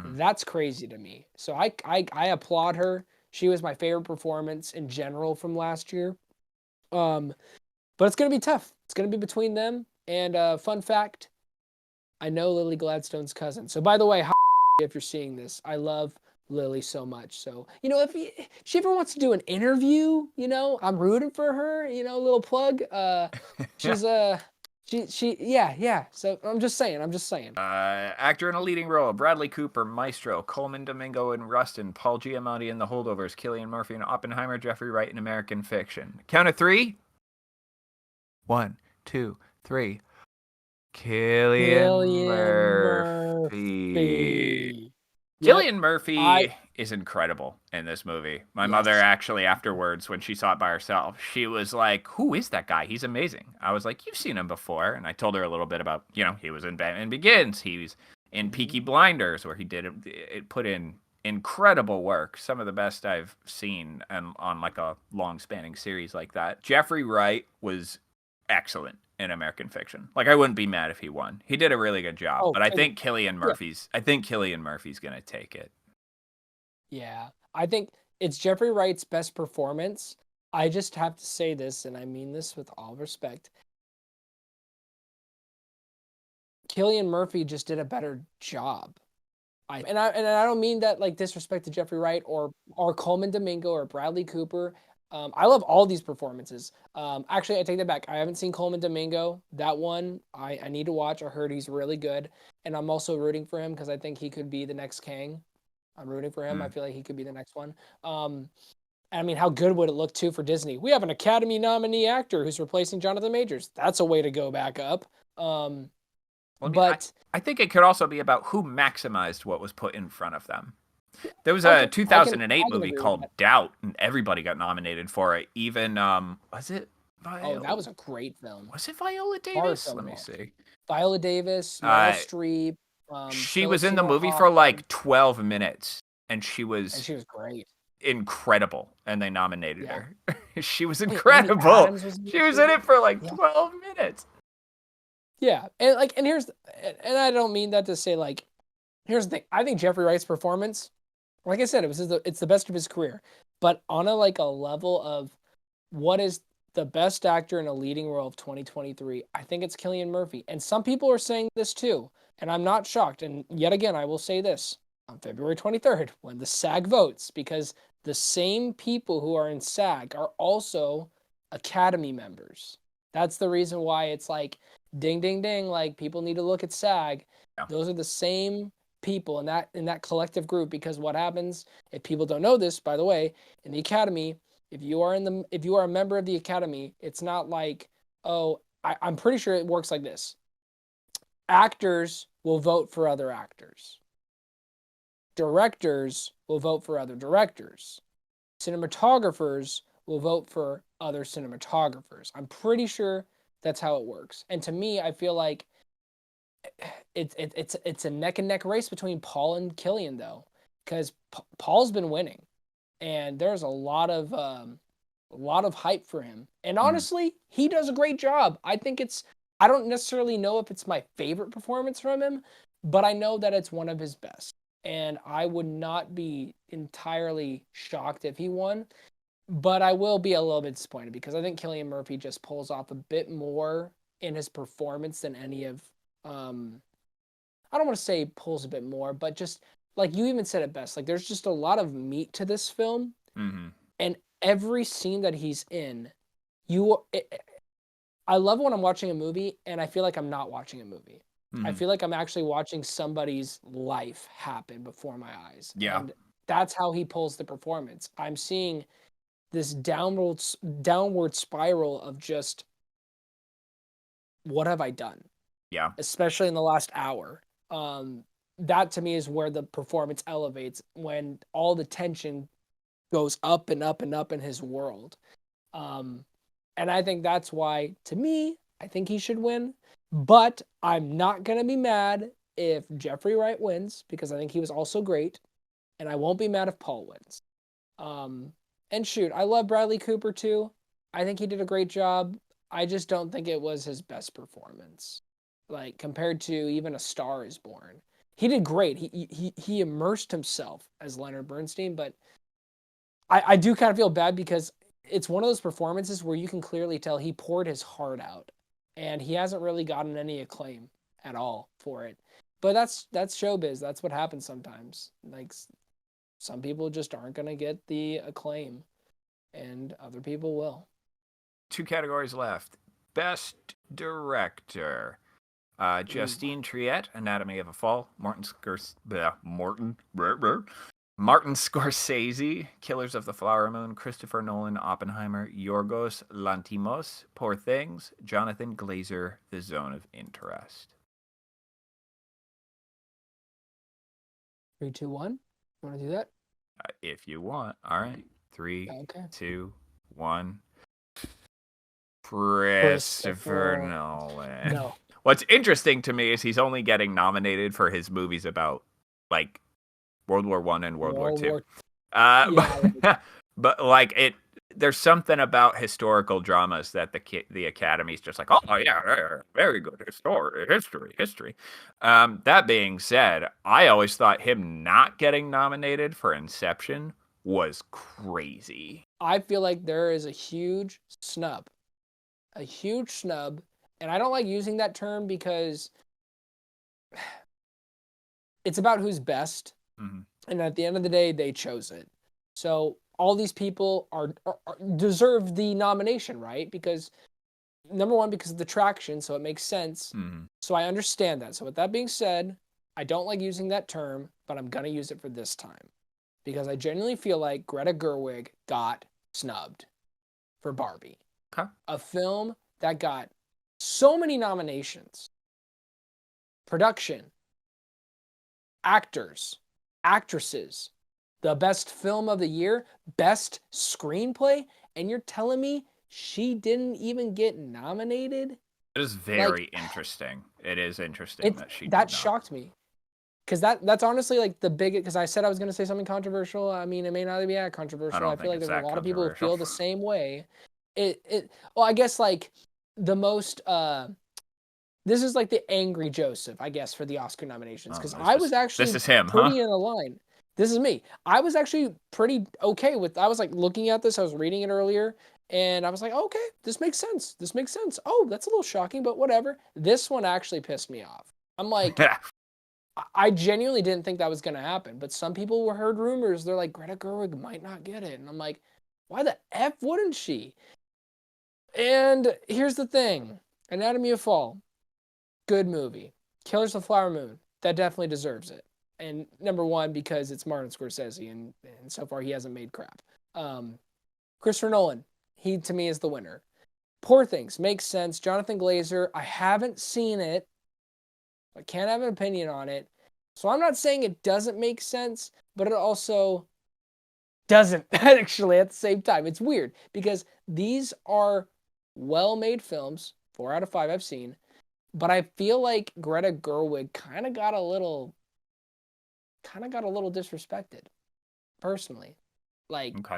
That's crazy to me. So I applaud her. She was my favorite performance in general from last year. But it's gonna be tough. It's gonna be between them. And fun fact, I know Lily Gladstone's cousin. So by the way, if you're seeing this, I love Lily so much. So, if she ever wants to do an interview, I'm rooting for her, a little plug. She's yeah. So I'm just saying. Actor in a leading role: Bradley Cooper, Maestro, Coleman Domingo in Rustin, Paul Giamatti in The Holdovers, Cillian Murphy in Oppenheimer, Jeffrey Wright in American Fiction. Count of three. 1, 2, 3. Cillian Murphy. Yep. Cillian Murphy is incredible in this movie. My mother actually, afterwards, when she saw it by herself, she was like, "Who is that guy? He's amazing." I was like, "You've seen him before." And I told her a little bit about, he was in Batman Begins. He was in Peaky Blinders, where he put in incredible work. Some of the best I've seen on like a long-spanning series like that. Jeffrey Wright was excellent in American Fiction. Like, I wouldn't be mad if he won. He did a really good job. But I think Cillian Murphy's gonna take it. Yeah. I think it's Jeffrey Wright's best performance. I just have to say this, and I mean this with all respect. Cillian Murphy just did a better job. I don't mean that like disrespect to Jeffrey Wright or Coleman Domingo or Bradley Cooper. I love all these performances. Actually, I take that back. I haven't seen Coleman Domingo. That one I need to watch. I heard he's really good. And I'm also rooting for him because I think he could be the next Kang. I'm rooting for him. I feel like he could be the next one. I mean, how good would it look too for Disney? We have an Academy nominee actor who's replacing Jonathan Majors. That's a way to go back up. But I think it could also be about who maximized what was put in front of them. There was a 2008 movie called Doubt, and everybody got nominated for it. Even was it Oh, that Viola, was a great film. was it Viola Horror Davis? film Let to me watch. see. Viola Davis, Meryl Uh, Streep, she Philip was in the Seymour movie for Hoffman, like 12 minutes, and she and was she was great. incredible, and they nominated Yeah. her. She was Wait, Amy incredible. Adams was in She it was in too. it for like Yeah. 12 minutes. Yeah, and like, and here's, and I don't mean that to say like, here's the thing. I think Jeffrey Wright's performance, like I said, it's the best of his career, but on a like a level of what is the best actor in a leading role of 2023, I think it's Cillian Murphy. And some people are saying this too, and I'm not shocked. And yet again, I will say this on February 23rd when the SAG votes, because the same people who are in SAG are also Academy members. That's the reason why it's like ding ding ding, like people need to look at SAG. Yeah. Those are the same people in that collective group, because what happens if people don't know this, by the way, in the Academy, if you are a member of the Academy, it's not like, oh, I'm pretty sure it works like this. Actors will vote for other actors. Directors will vote for other directors. Cinematographers will vote for other cinematographers. I'm pretty sure that's how it works. And to me, I feel like it's a neck and neck race between Paul and Cillian though, because Paul's been winning, and there's a lot of hype for him. And Mm. honestly, he does a great job. I don't necessarily know if it's my favorite performance from him, but I know that it's one of his best. And I would not be entirely shocked if he won, but I will be a little bit disappointed because I think Cillian Murphy just pulls off a bit more in his performance than any of, I don't want to say pulls a bit more, but just like you even said it best, like there's just a lot of meat to this film, Mm-hmm. and every scene that he's in, you I love when I'm watching a movie and I feel like I'm not watching a movie. I Mm-hmm. feel like I'm actually watching somebody's life happen before my eyes. Yeah. And that's how he pulls the performance. I'm seeing this downward spiral of just what have I done, Yeah. especially in the last hour. Um, that to me is where the performance elevates, when all the tension goes up and up and up in his world. Um, and I think that's why, to me, I think he should win. But I'm not going to be mad if Jeffrey Wright wins, because I think he was also great. And I won't be mad if Paul wins. Um, and shoot, I love Bradley Cooper too. I think he did a great job. I just don't think it was his best performance, like compared to even A Star Is Born. He did great. He immersed himself as Leonard Bernstein, but I do kind of feel bad because it's one of those performances where you can clearly tell he poured his heart out, and he hasn't really gotten any acclaim at all for it. But that's showbiz. That's what happens sometimes. Like some people just aren't gonna get the acclaim, and other people will. Two categories left. Best director. Ooh. Justine Triet, Anatomy of a Fall. Martin Scorsese, Killers of the Flower Moon. Christopher Nolan, Oppenheimer. Yorgos Lantimos, Poor Things. Jonathan Glazer, The Zone of Interest. 3, 2, 1. Want to do that? If you want. All right. Three, Okay. 2, 1. Christopher Christopher. Nolan. No. What's interesting to me is he's only getting nominated for his movies about like World War One and World War World Two. War. Yeah. But like it, there's something about historical dramas that the Academy's just like, oh yeah, very good history. That being said, I always thought him not getting nominated for Inception was crazy. I feel like there is a huge snub, and I don't like using that term because it's about who's best, Mm-hmm. and at the end of the day, they chose it. So all these people deserve the nomination, right? Because number one, because of the traction, so it makes sense. Mm-hmm. So I understand that. So with that being said, I don't like using that term, but I'm gonna use it for this time because I genuinely feel like Greta Gerwig got snubbed for Barbie, Okay. a film that got so many nominations: production, actors, actresses, the best film of the year, best screenplay, and you're telling me she didn't even get nominated. It is Like very interesting. It is interesting it that she did that not. shocked me. Because that's honestly like the biggest. Because I said I was going to say something controversial. I mean, it may not be that I controversial. I don't feel think like it's there's a that lot of people who controversial. feel the same way. Well, I guess like the most. This is like the angry Joseph, I guess, for the Oscar nominations. Oh, Because I was this actually is him, huh? pretty in a line. This is me. I was actually pretty okay with. I was like looking at this. I was reading it earlier, and I was like, okay, this makes sense. This makes sense. Oh, that's a little shocking, but whatever. This one actually pissed me off. I'm like, I genuinely didn't think that was going to happen, but some people were heard rumors. They're like, Greta Gerwig might not get it. And I'm like, why the F wouldn't she? And here's the thing, Anatomy of Fall, good movie. Killers of the Flower Moon, that definitely deserves it. And number one, because it's Martin Scorsese, and so far he hasn't made crap. Um, Christopher Nolan, he to me is the winner. Poor Things makes sense. Jonathan Glazer, I haven't seen it. I can't have an opinion on it. So I'm not saying it doesn't make sense, but it also doesn't actually at the same time. It's weird because these are well-made films. 4 out of 5 I've seen, but I feel like Greta Gerwig kind of got a little disrespected personally. Like Okay.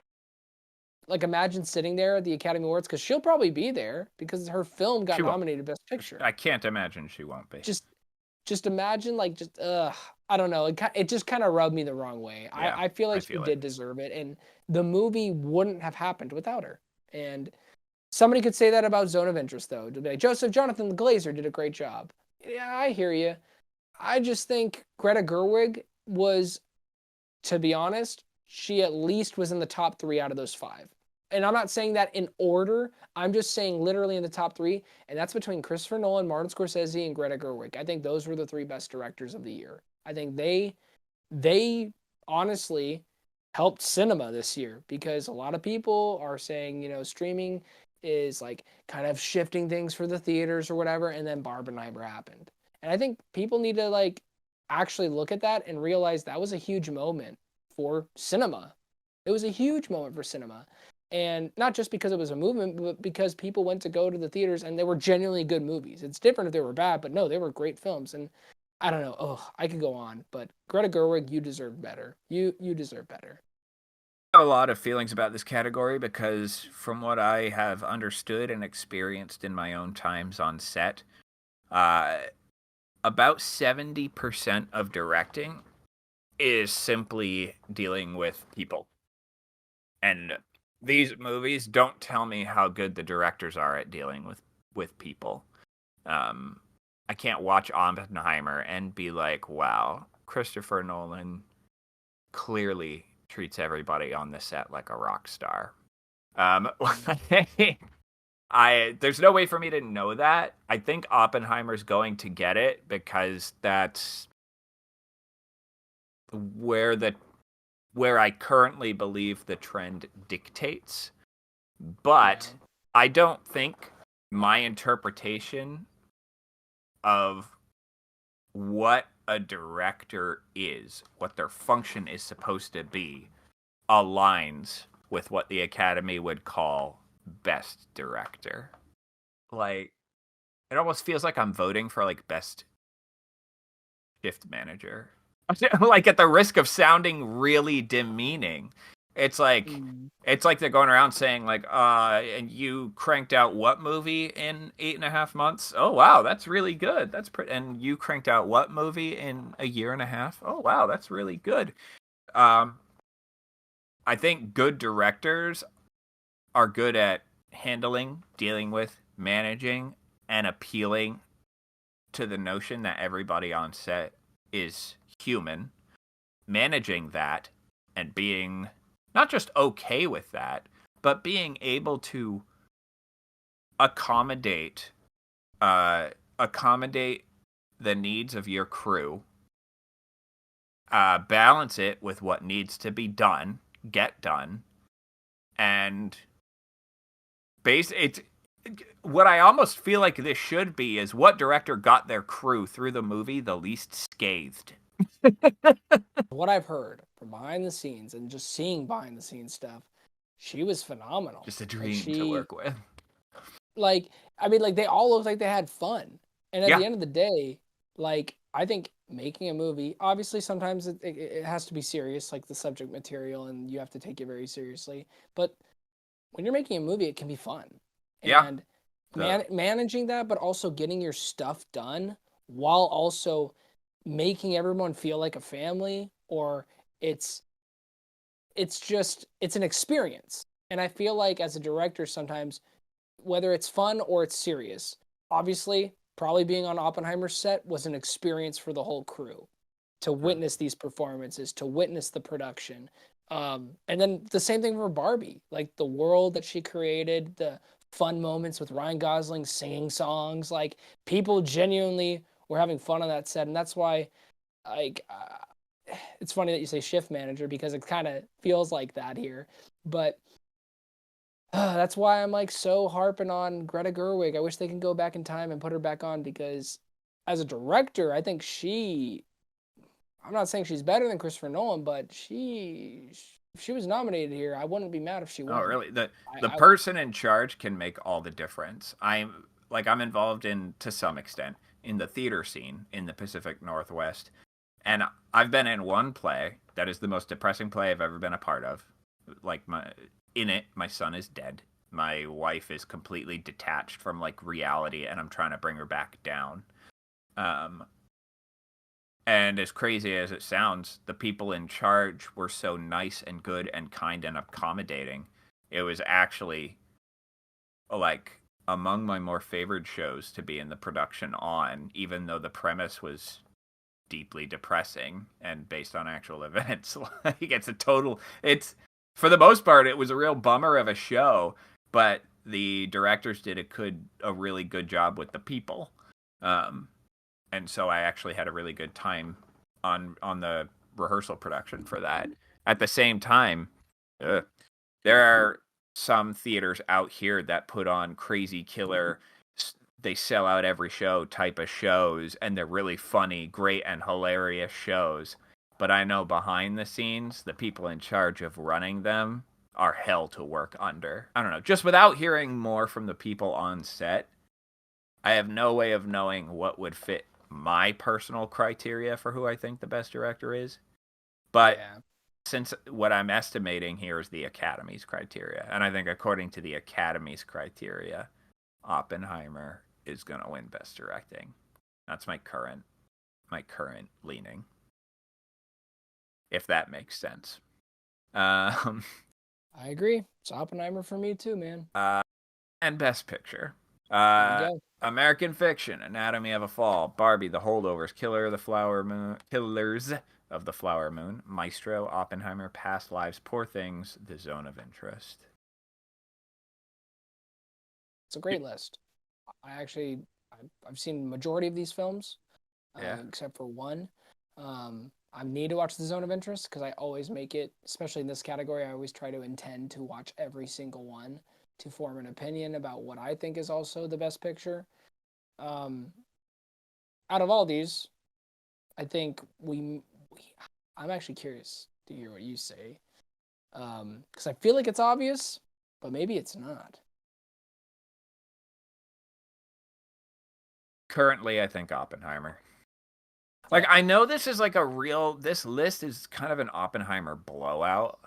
like imagine sitting there at the Academy Awards because she'll probably be there because her film got She won't. nominated Best Picture. I can't imagine she won't be. Just just imagine like just I don't know, it just kind of rubbed me the wrong way. Yeah, I feel I like she feel it. did deserve it, and the movie wouldn't have happened without her. And somebody could say that about Zone of Interest though, to be like Joseph Jonathan Glazer did a great job. Yeah, I hear you. I just think Greta Gerwig was, to be honest, she at least was in the top 3 out of those 5. And I'm not saying that in order. I'm just saying literally in the top 3, and that's between Christopher Nolan, Martin Scorsese, and Greta Gerwig. I think those were the 3 best directors of the year. I think they honestly helped cinema this year because a lot of people are saying, streaming is like kind of shifting things for the theaters or whatever, and then Barbenheimer happened. And I think people need to like actually look at that and realize that was a huge moment for cinema. It was a huge moment for cinema. And not just because it was a movement, but because people went to go to the theaters and they were genuinely good movies. It's different if they were bad, but no, they were great films. And I don't know. Oh, I could go on, but Greta Gerwig, you deserve better. You deserve better. A lot of feelings about this category because, from what I have understood and experienced in my own times on set, uh, about 70% of directing is simply dealing with people. And these movies don't tell me how good the directors are at dealing with people. I can't watch Oppenheimer and be like, wow, Christopher Nolan clearly treats everybody on the set like a rock star. There's no way for me to know that. I think Oppenheimer's going to get it because that's where I currently believe the trend dictates. But Yeah. I don't think my interpretation of what a director is, what their function is supposed to be, aligns with what the Academy would call best director. Like, it almost feels like I'm voting for like best shift manager. Like at the risk of sounding really demeaning. It's like Mm. it's like they're going around saying like, and you cranked out what movie in 8.5 months? Oh wow, that's really good. That's pretty. And you cranked out what movie in a year and a half? Oh wow, that's really good. Um, I think good directors are good at handling, dealing with, managing, and appealing to the notion that everybody on set is human, managing that and being not just okay with that, but being able to accommodate accommodate the needs of your crew, balance it with what needs to be done, get done, and it's what I almost feel like this should be is what director got their crew through the movie the least scathed. What I've heard from behind the scenes and just seeing behind the scenes stuff, she was phenomenal. Just a Like dream to she work with. like I mean like they all looked like they had fun. And at Yeah, the end of the day, like I think making a movie, obviously sometimes it has to be serious, like the subject material, and you have to take it very seriously. But when you're making a movie, it can be fun. yeah. And The managing that, but also getting your stuff done while also making everyone feel like a family, or it's it's an experience. And I feel like as a director sometimes, whether it's fun or it's serious, obviously probably being on Oppenheimer's set was an experience for the whole crew to witness these performances, to witness the production. And then the same thing for Barbie, like the world that she created, the fun moments with Ryan Gosling singing songs, like people genuinely were having fun on that set. And that's why like it's funny that you say shift manager because it kind of feels like that here. But that's why I'm like so harping on Greta Gerwig. I wish they can go back in time and put her back on because as a director, I think I'm not saying she's better than Christopher Nolan, but if she was nominated here, I wouldn't be mad if she Oh, won. really? The I person in charge can make all the difference. I'm involved in to some extent in the theater scene in the Pacific Northwest, and I've been in one play that is the most depressing play I've ever been a part of. Like my son is dead. My wife is completely detached from like reality, and I'm trying to bring her back down. Um, and as crazy as it sounds, the people in charge were so nice and good and kind and accommodating. It was actually like among my more favored shows to be in the production on, even though the premise was deeply depressing and based on actual events. Like it's for the most part it was a real bummer of a show, but the directors did a really good job with the people. Um, and so I actually had a really good time on the rehearsal production for that. At the same time, uh, there are some theaters out here that put on crazy killer, they sell out every show type of shows, and they're really funny, great, and hilarious shows. But I know behind the scenes, the people in charge of running them are hell to work under. I don't know. Just without hearing more from the people on set, I have no way of knowing what would fit my personal criteria for who I think the best director is. But yeah, since what I'm estimating here is the Academy's criteria, and I think according to the Academy's criteria, Oppenheimer is going to win Best Directing. That's my current leaning, if that makes sense. Um, I agree. It's Oppenheimer for me too, man. uh, and Best Picture. There you Uh, go. American Fiction, Anatomy of a Fall, Barbie, The Holdovers, Killers of the Flower Moon, Maestro, Oppenheimer, Past Lives, Poor Things, The Zone of Interest. It's a great list. I actually I've seen majority of these films, Yeah. except for one. I need to watch The Zone of Interest because I always make it, especially in this category. I always try to intend to watch every single one to form an opinion about what I think is also the best picture. Um, Out of all these, I think I'm actually curious to hear what you say because I feel like it's obvious, but maybe it's not. Currently, I think Oppenheimer. Like, Yeah, I know this is like this list is kind of an Oppenheimer blowout.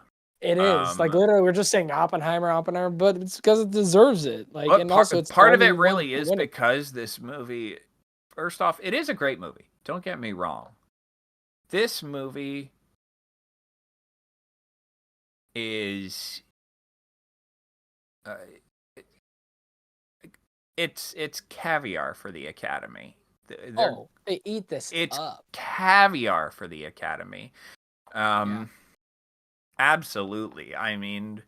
it is. Like Um, literally, we're just saying Oppenheimer, Oppenheimer, but it's because it deserves it. Like, but and also it's the part of only it one really to is win it. because this movie, first off, it is a great movie. Don't get me wrong. This movie is uh, it's caviar for the Academy. They're Oh, they eat this It's up. caviar for the Academy. Yeah. Um, Absolutely. I mean,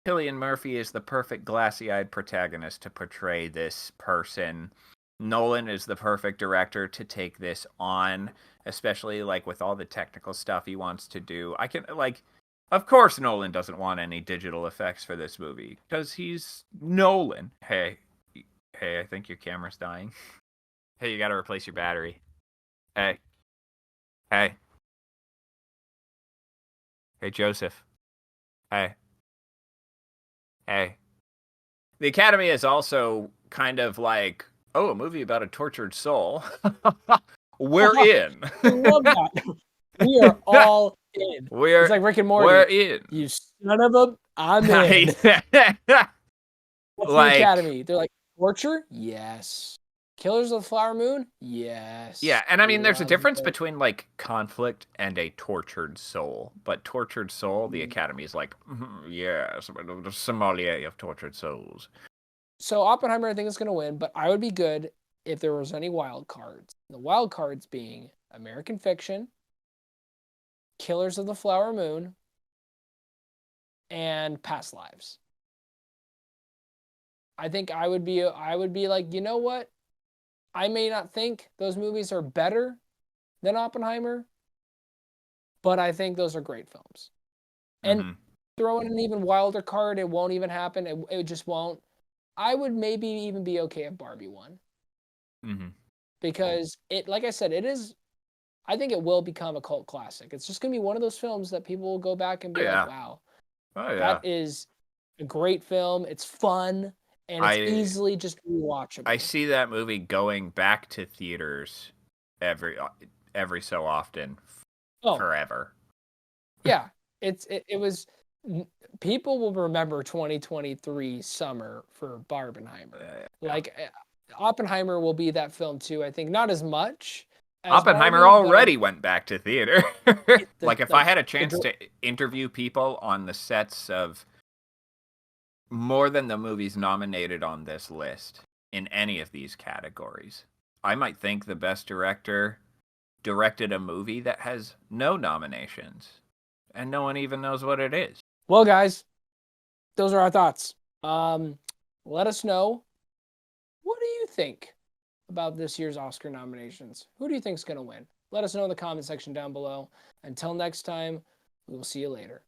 Cillian Murphy is the perfect glassy-eyed protagonist to portray this person. Nolan is the perfect director to take this on, especially like with all the technical stuff he wants to do. I can like of course Nolan doesn't want any digital effects for this movie because he's Nolan. Hey, I think your camera's dying. Hey, you got to replace your battery. Hey. Hey. Hey, Joseph. Hey. Hey, the Academy is also kind of like, oh, a movie about a tortured soul. We're in. I love that. We are all in. It's we're like Rick and we're Morty. in. You son of a, I'm in. That's the Like, Academy. They're like, torture? Yes. Killers of the Flower Moon? yeah, Yes. and I We mean, there's a love difference it. between like conflict and a tortured soul. But tortured soul, the Academy is like, yes, the sommelier of tortured souls. So Oppenheimer, I think, is going to win, but I would be good if there was any wild cards. The wild cards being American Fiction, Killers of the Flower Moon, and Past Lives. I think I would be like, you know what? I may not think those movies are better than Oppenheimer, but I think those are great films. And Mm-hmm. throw in an even wilder card, it won't even happen. It just won't. I would maybe even be okay if Barbie won Mm-hmm. because it, like I said, it is. I think it will become a cult classic. It's just gonna be one of those films that people will go back and Oh be like, yeah. "Wow, Oh that yeah. is a great film. It's fun and it's I easily just I rewatchable." see that movie going back to theaters every every so often Oh, forever. yeah, it was. People will remember 2023 summer for Barbenheimer. Yeah. Like Oppenheimer will be that film too. I think not as much as Oppenheimer Barbie, but I already went back to theater. the Like if I like had a the chance to interview people on the sets of more than the movies nominated on this list in any of these categories, I might think the best director directed a movie that has no nominations and no one even knows what it is. well, guys, those are our thoughts. Um, let us know, what do you think about this year's Oscar nominations? Who do you think is going to win? Let us know in the comment section down below. Until next time, we will see you later.